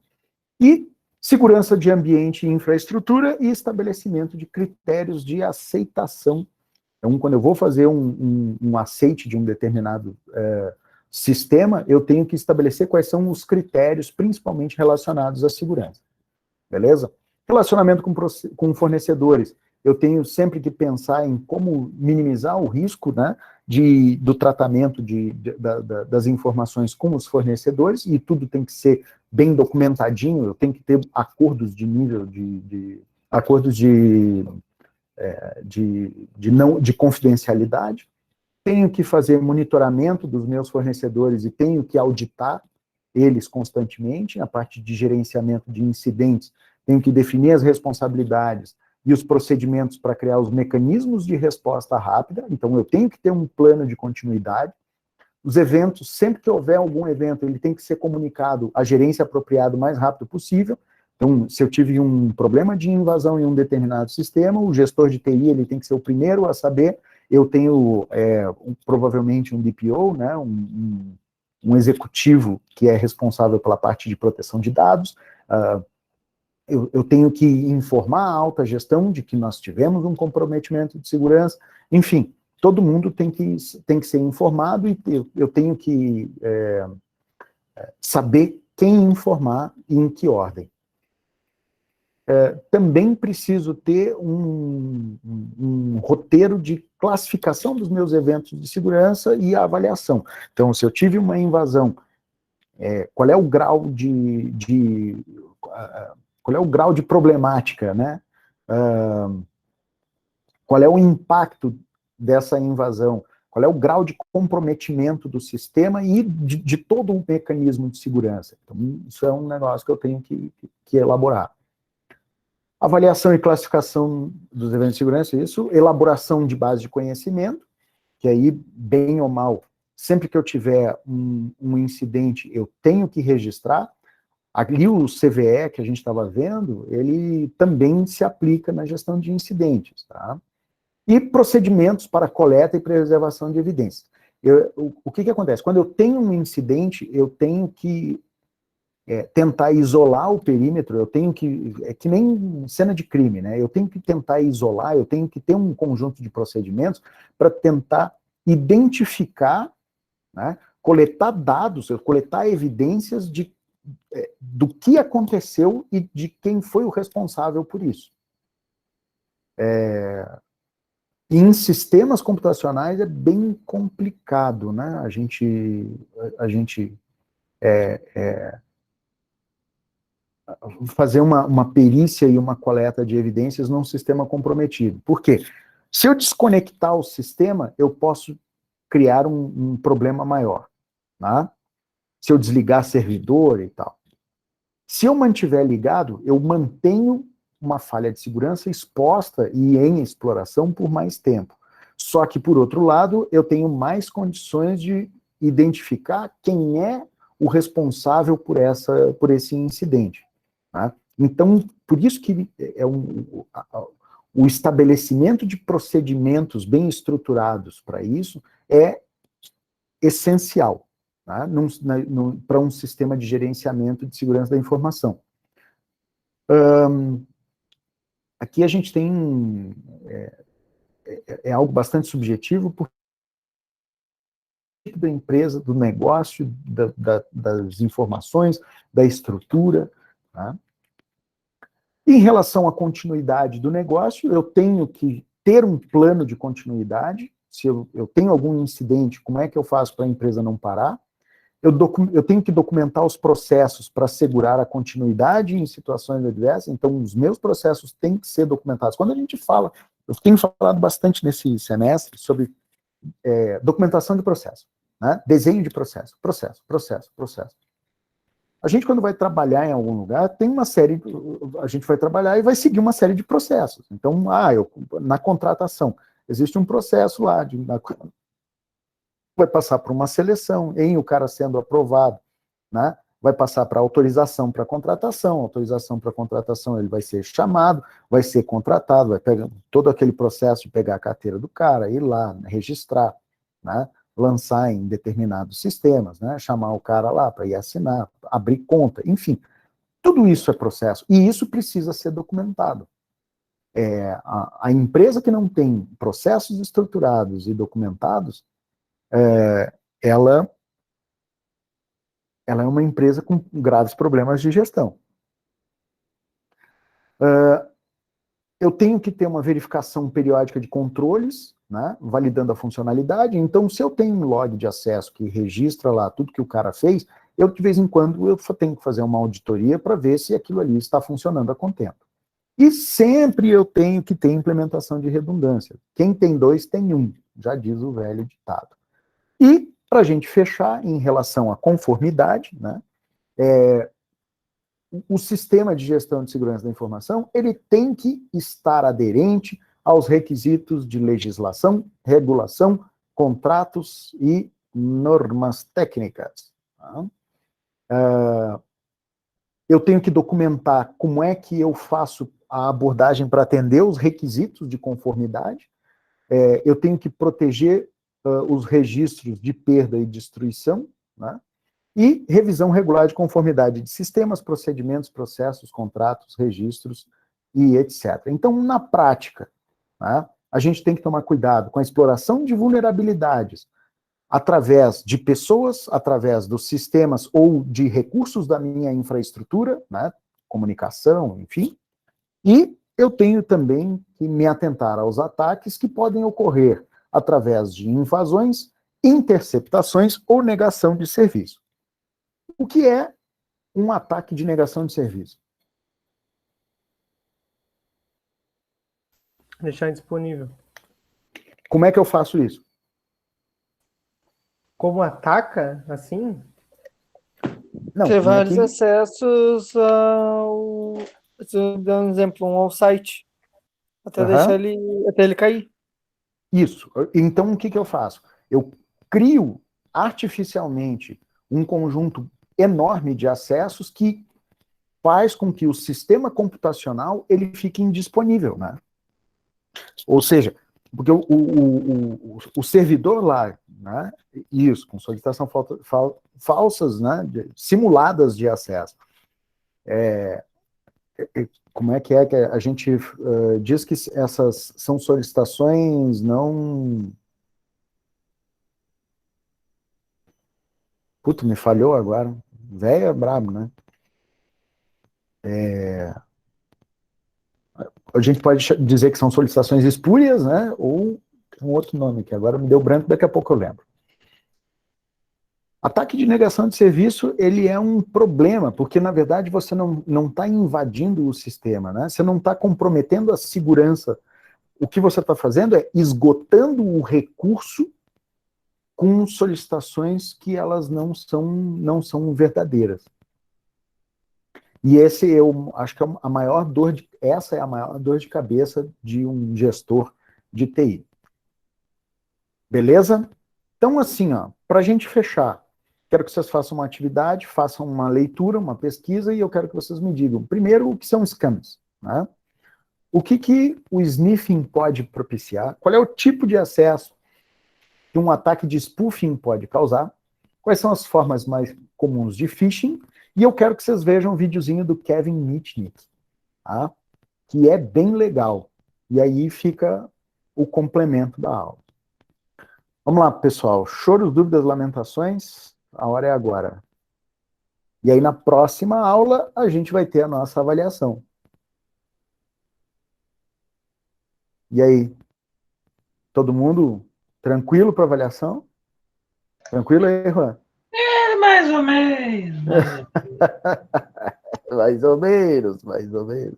E segurança de ambiente e infraestrutura e estabelecimento de critérios de aceitação. Então, quando eu vou fazer um aceite de um determinado sistema, eu tenho que estabelecer quais são os critérios, principalmente relacionados à segurança. Beleza? Relacionamento com fornecedores. Eu tenho sempre que pensar em como minimizar o risco, né, do tratamento das informações com os fornecedores, e tudo tem que ser bem documentadinho, eu tenho que ter acordos de nível acordos de confidencialidade, tenho que fazer monitoramento dos meus fornecedores e tenho que auditar eles constantemente, a parte de gerenciamento de incidentes, tenho que definir as responsabilidades e os procedimentos para criar os mecanismos de resposta rápida, então eu tenho que ter um plano de continuidade. Os eventos, sempre que houver algum evento, ele tem que ser comunicado à gerência apropriada o mais rápido possível. Então, se eu tive um problema de invasão em um determinado sistema, o gestor de TI ele tem que ser o primeiro a saber. Eu tenho, provavelmente, um DPO, né, um executivo que é responsável pela parte de proteção de dados. Eu tenho que informar a alta gestão de que nós tivemos um comprometimento de segurança. Enfim, todo mundo tem que ser informado e eu tenho que saber quem informar e em que ordem. Também preciso ter um roteiro de classificação dos meus eventos de segurança e avaliação. Então, se eu tive uma invasão, qual é o grau qual é o grau de problemática, né? Qual é o impacto dessa invasão? Qual é o grau de comprometimento do sistema e de todo o mecanismo de segurança? Então, isso é um negócio que eu tenho que elaborar. Avaliação e classificação dos eventos de segurança, isso. Elaboração de base de conhecimento, que aí, bem ou mal, sempre que eu tiver um incidente, eu tenho que registrar. Ali o CVE que a gente estava vendo, ele também se aplica na gestão de incidentes, tá? E procedimentos para coleta e preservação de evidências. O que acontece? Quando eu tenho um incidente, eu tenho que tentar isolar o perímetro, eu tenho que, que nem cena de crime, né? Eu tenho que tentar isolar, eu tenho que ter um conjunto de procedimentos para tentar identificar, né, coletar dados, coletar evidências do que aconteceu e de quem foi o responsável por isso. Em sistemas computacionais é bem complicado, né? A gente fazer uma perícia e uma coleta de evidências num sistema comprometido. Por quê? Se eu desconectar o sistema, eu posso criar um problema maior, tá? Se eu desligar servidor e tal. Se eu mantiver ligado, eu mantenho uma falha de segurança exposta e em exploração por mais tempo. Só que, por outro lado, eu tenho mais condições de identificar quem é o responsável por esse incidente. Tá? Então, por isso que o estabelecimento de procedimentos bem estruturados para isso é essencial, tá? Para um sistema de gerenciamento de segurança da informação. Aqui a gente tem algo bastante subjetivo, porque da empresa, do negócio, das informações, da estrutura. Tá? Em relação à continuidade do negócio, eu tenho que ter um plano de continuidade, se eu tenho algum incidente, como é que eu faço para a empresa não parar? Eu tenho que documentar os processos para assegurar a continuidade em situações adversas, então os meus processos têm que ser documentados. Quando a gente fala, eu tenho falado bastante nesse semestre sobre documentação de processo, né? Desenho de processo. A gente, quando vai trabalhar em algum lugar, tem uma série, a gente vai trabalhar e vai seguir uma série de processos. Então, na contratação, existe um processo lá, vai passar por uma seleção, em o cara sendo aprovado, né? Vai passar para autorização para contratação ele vai ser chamado, vai ser contratado, vai pegar todo aquele processo de pegar a carteira do cara, ir lá, registrar, né? Lançar em determinados sistemas, né? Chamar o cara lá para ir assinar, abrir conta, enfim. Tudo isso é processo, e isso precisa ser documentado. A empresa que não tem processos estruturados e documentados, ela é uma empresa com graves problemas de gestão. Eu tenho que ter uma verificação periódica de controles, né, validando a funcionalidade. Então, se eu tenho um log de acesso que registra lá tudo que o cara fez, eu, de vez em quando, eu tenho que fazer uma auditoria para ver se aquilo ali está funcionando a contento. E sempre eu tenho que ter implementação de redundância. Quem tem dois, tem um, já diz o velho ditado. E, para a gente fechar, em relação à conformidade, né, o sistema de gestão de segurança da informação, ele tem que estar aderente aos requisitos de legislação, regulação, contratos e normas técnicas. Tá? Eu tenho que documentar como é que eu faço a abordagem para atender os requisitos de conformidade. Eu tenho que proteger os registros de perda e destruição, né? E revisão regular de conformidade de sistemas, procedimentos, processos, contratos, registros e etc. Então, na prática, né, a gente tem que tomar cuidado com a exploração de vulnerabilidades através de pessoas, através dos sistemas ou de recursos da minha infraestrutura, né, comunicação, enfim, e eu tenho também que me atentar aos ataques que podem ocorrer através de invasões, interceptações ou negação de serviço. O que é um ataque de negação de serviço? Deixar disponível. Como é que eu faço isso? Como ataca, assim? Não, Ter como é vários que... acessos ao. Dando um exemplo, ao site. Até deixar até ele cair. Isso. Então, o que eu faço? Eu crio artificialmente um conjunto enorme de acessos que faz com que o sistema computacional ele fique indisponível, né? Ou seja, porque o servidor lá, né, isso, com solicitação falsas, né, simuladas de acesso. Como é que a gente diz que essas são solicitações não... Puta, me falhou agora. Velho é brabo, né? A gente pode dizer que são solicitações espúrias, né? Ou um outro nome, que agora me deu branco, daqui a pouco eu lembro. Ataque de negação de serviço, ele é um problema, porque, na verdade, você não está invadindo o sistema, né? Você não está comprometendo a segurança. O que você está fazendo é esgotando o recurso com solicitações que elas não são verdadeiras. E acho que essa é a maior dor de cabeça de um gestor de TI. Beleza? Então, assim, para a gente fechar, quero que vocês façam uma atividade, façam uma leitura, uma pesquisa, e eu quero que vocês me digam, primeiro, o que são scams, né? O que o sniffing pode propiciar? Qual é o tipo de acesso que um ataque de spoofing pode causar? Quais são as formas mais comuns de phishing? E eu quero que vocês vejam um videozinho do Kevin Mitnick, tá? Que é bem legal. E aí fica o complemento da aula. Vamos lá, pessoal. Choros, dúvidas, lamentações? A hora é agora. E aí, na próxima aula, a gente vai ter a nossa avaliação. E aí? Todo mundo Tranquilo para avaliação? Tranquilo aí, Juan? Mais ou menos. Mais ou menos, mais ou menos.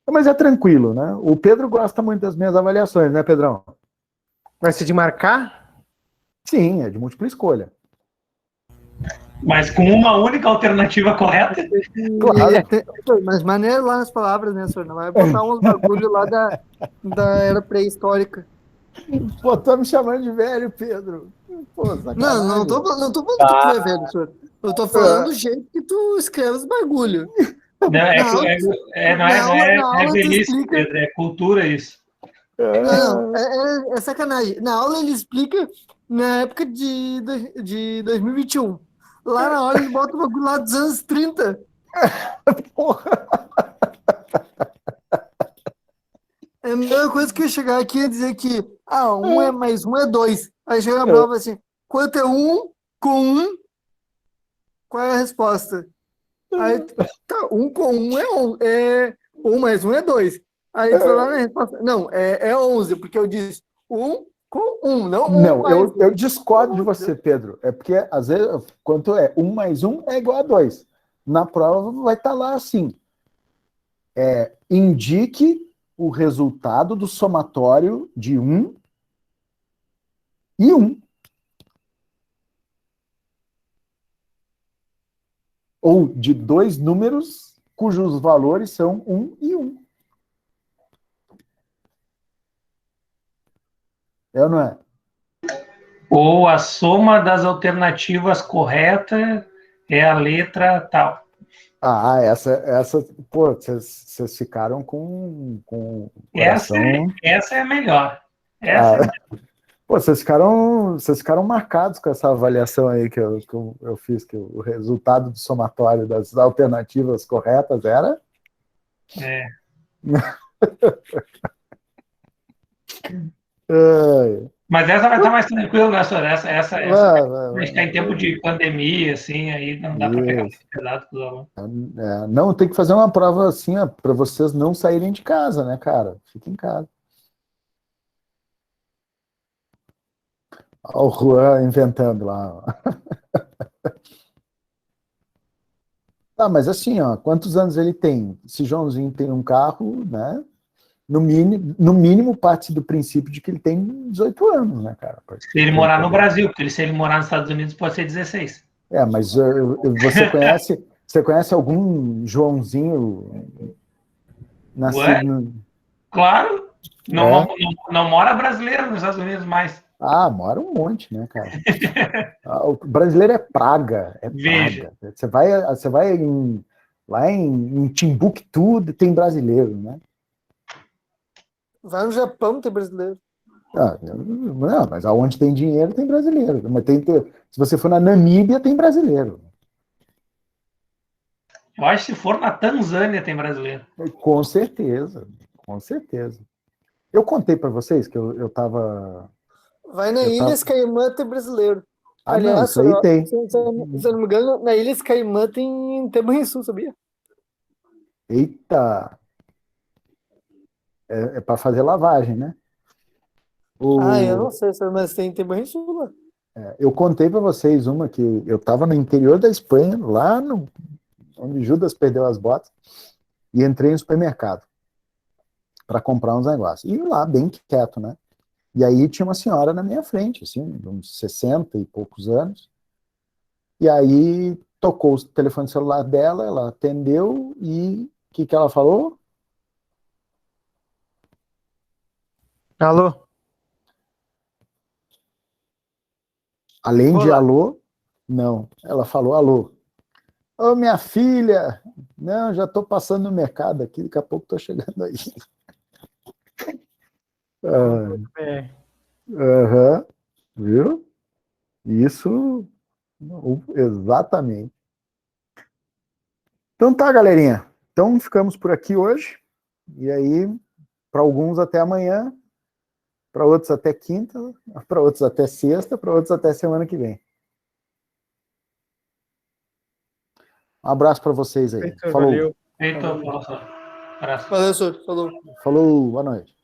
Mas é tranquilo, né? O Pedro gosta muito das minhas avaliações, né, Pedrão? Vai ser de marcar? Sim, é de múltipla escolha. Mas com uma única alternativa correta. Claro. Mas maneiro lá nas palavras, né, senhor? Não vai botar uns bagulho lá da era pré-histórica. Pô, tá me chamando de velho, Pedro. Pô, sacanagem. Não tô falando que tu é velho, senhor. Eu tô falando do jeito que tu escreve os bagulho. Não é, Não, na aula tu velhice, explica. Pedro, é cultura isso. Não, é sacanagem. Na aula ele explica na época de 2021. Lá na hora ele bota o bagulho lá dos anos 30. Porra. É a mesma coisa que eu chegar aqui e dizer que um é mais um é dois. Aí chega na prova assim, quanto é um com um? Qual é a resposta? Aí, tá, um com um é um mais um é dois. Aí tu vai lá na resposta. Não, é 11, porque eu disse um com um, não um Não, mais um. eu discordo de você, Pedro. É porque, às vezes, quanto é 1 mais 1 é igual a 2. Na prova vai estar lá assim. Indique o resultado do somatório de 1 e 1. Ou de dois números cujos valores são 1 e 1. É ou não é? Ou a soma das alternativas corretas é a letra tal. Ah, essa pô, vocês ficaram com o coração. Essa é a melhor. Pô, vocês ficaram marcados com essa avaliação aí que eu fiz, que o resultado do somatório das alternativas corretas era. É. Mas essa vai estar mais tranquila, né, senhor? Essa a gente está em tempo de pandemia, assim, aí não dá para pegar muito pesado com os alunos. Não, tem que fazer uma prova assim, para vocês não saírem de casa, né, cara? Fiquem em casa. Olha o Juan inventando lá. Tá, mas assim, ó, quantos anos ele tem? Esse Joãozinho tem um carro, né? No mínimo parte do princípio de que ele tem 18 anos, né, cara? Se ele morar no Brasil, porque se ele morar nos Estados Unidos pode ser 16. Mas você conhece algum Joãozinho nascido Claro, não mora brasileiro nos Estados Unidos mais. Mora um monte, né, cara? O brasileiro é praga, Veja. praga. Você vai lá em Timbuktu, tem brasileiro, né? Vai no Japão, tem brasileiro. Não, mas aonde tem dinheiro tem brasileiro. Mas se você for na Namíbia, tem brasileiro. Eu acho que se for na Tanzânia tem brasileiro. Com certeza, com certeza. Eu contei para vocês que eu tava... Vai na Ilhas Caimã, tem brasileiro. Aliás, não, isso aí tem. Se eu não me engano, na Ilhas Caimã tem Banrisul, sabia? Eita! É para fazer lavagem, né? Eu não sei, mas tem Banrisul lá. Eu contei para vocês uma que eu estava no interior da Espanha, lá onde Judas perdeu as botas, e entrei no supermercado para comprar uns negócios. E lá, bem quieto, né? E aí tinha uma senhora na minha frente, assim, uns 60 e poucos anos. E aí tocou o telefone celular dela, ela atendeu e o que ela falou? Alô? Além de alô, não. Ela falou alô. Ô, minha filha! Não, já estou passando no mercado aqui, daqui a pouco estou chegando aí. Viu? Isso, exatamente. Então tá, galerinha. Então ficamos por aqui hoje. E aí, para alguns até amanhã, para outros até quinta, para outros até sexta, para outros até semana que vem. Um abraço para vocês aí. Heitor, Falou. valeu. Heitor, falou. Valeu, senhor. Falou. Falou, boa noite.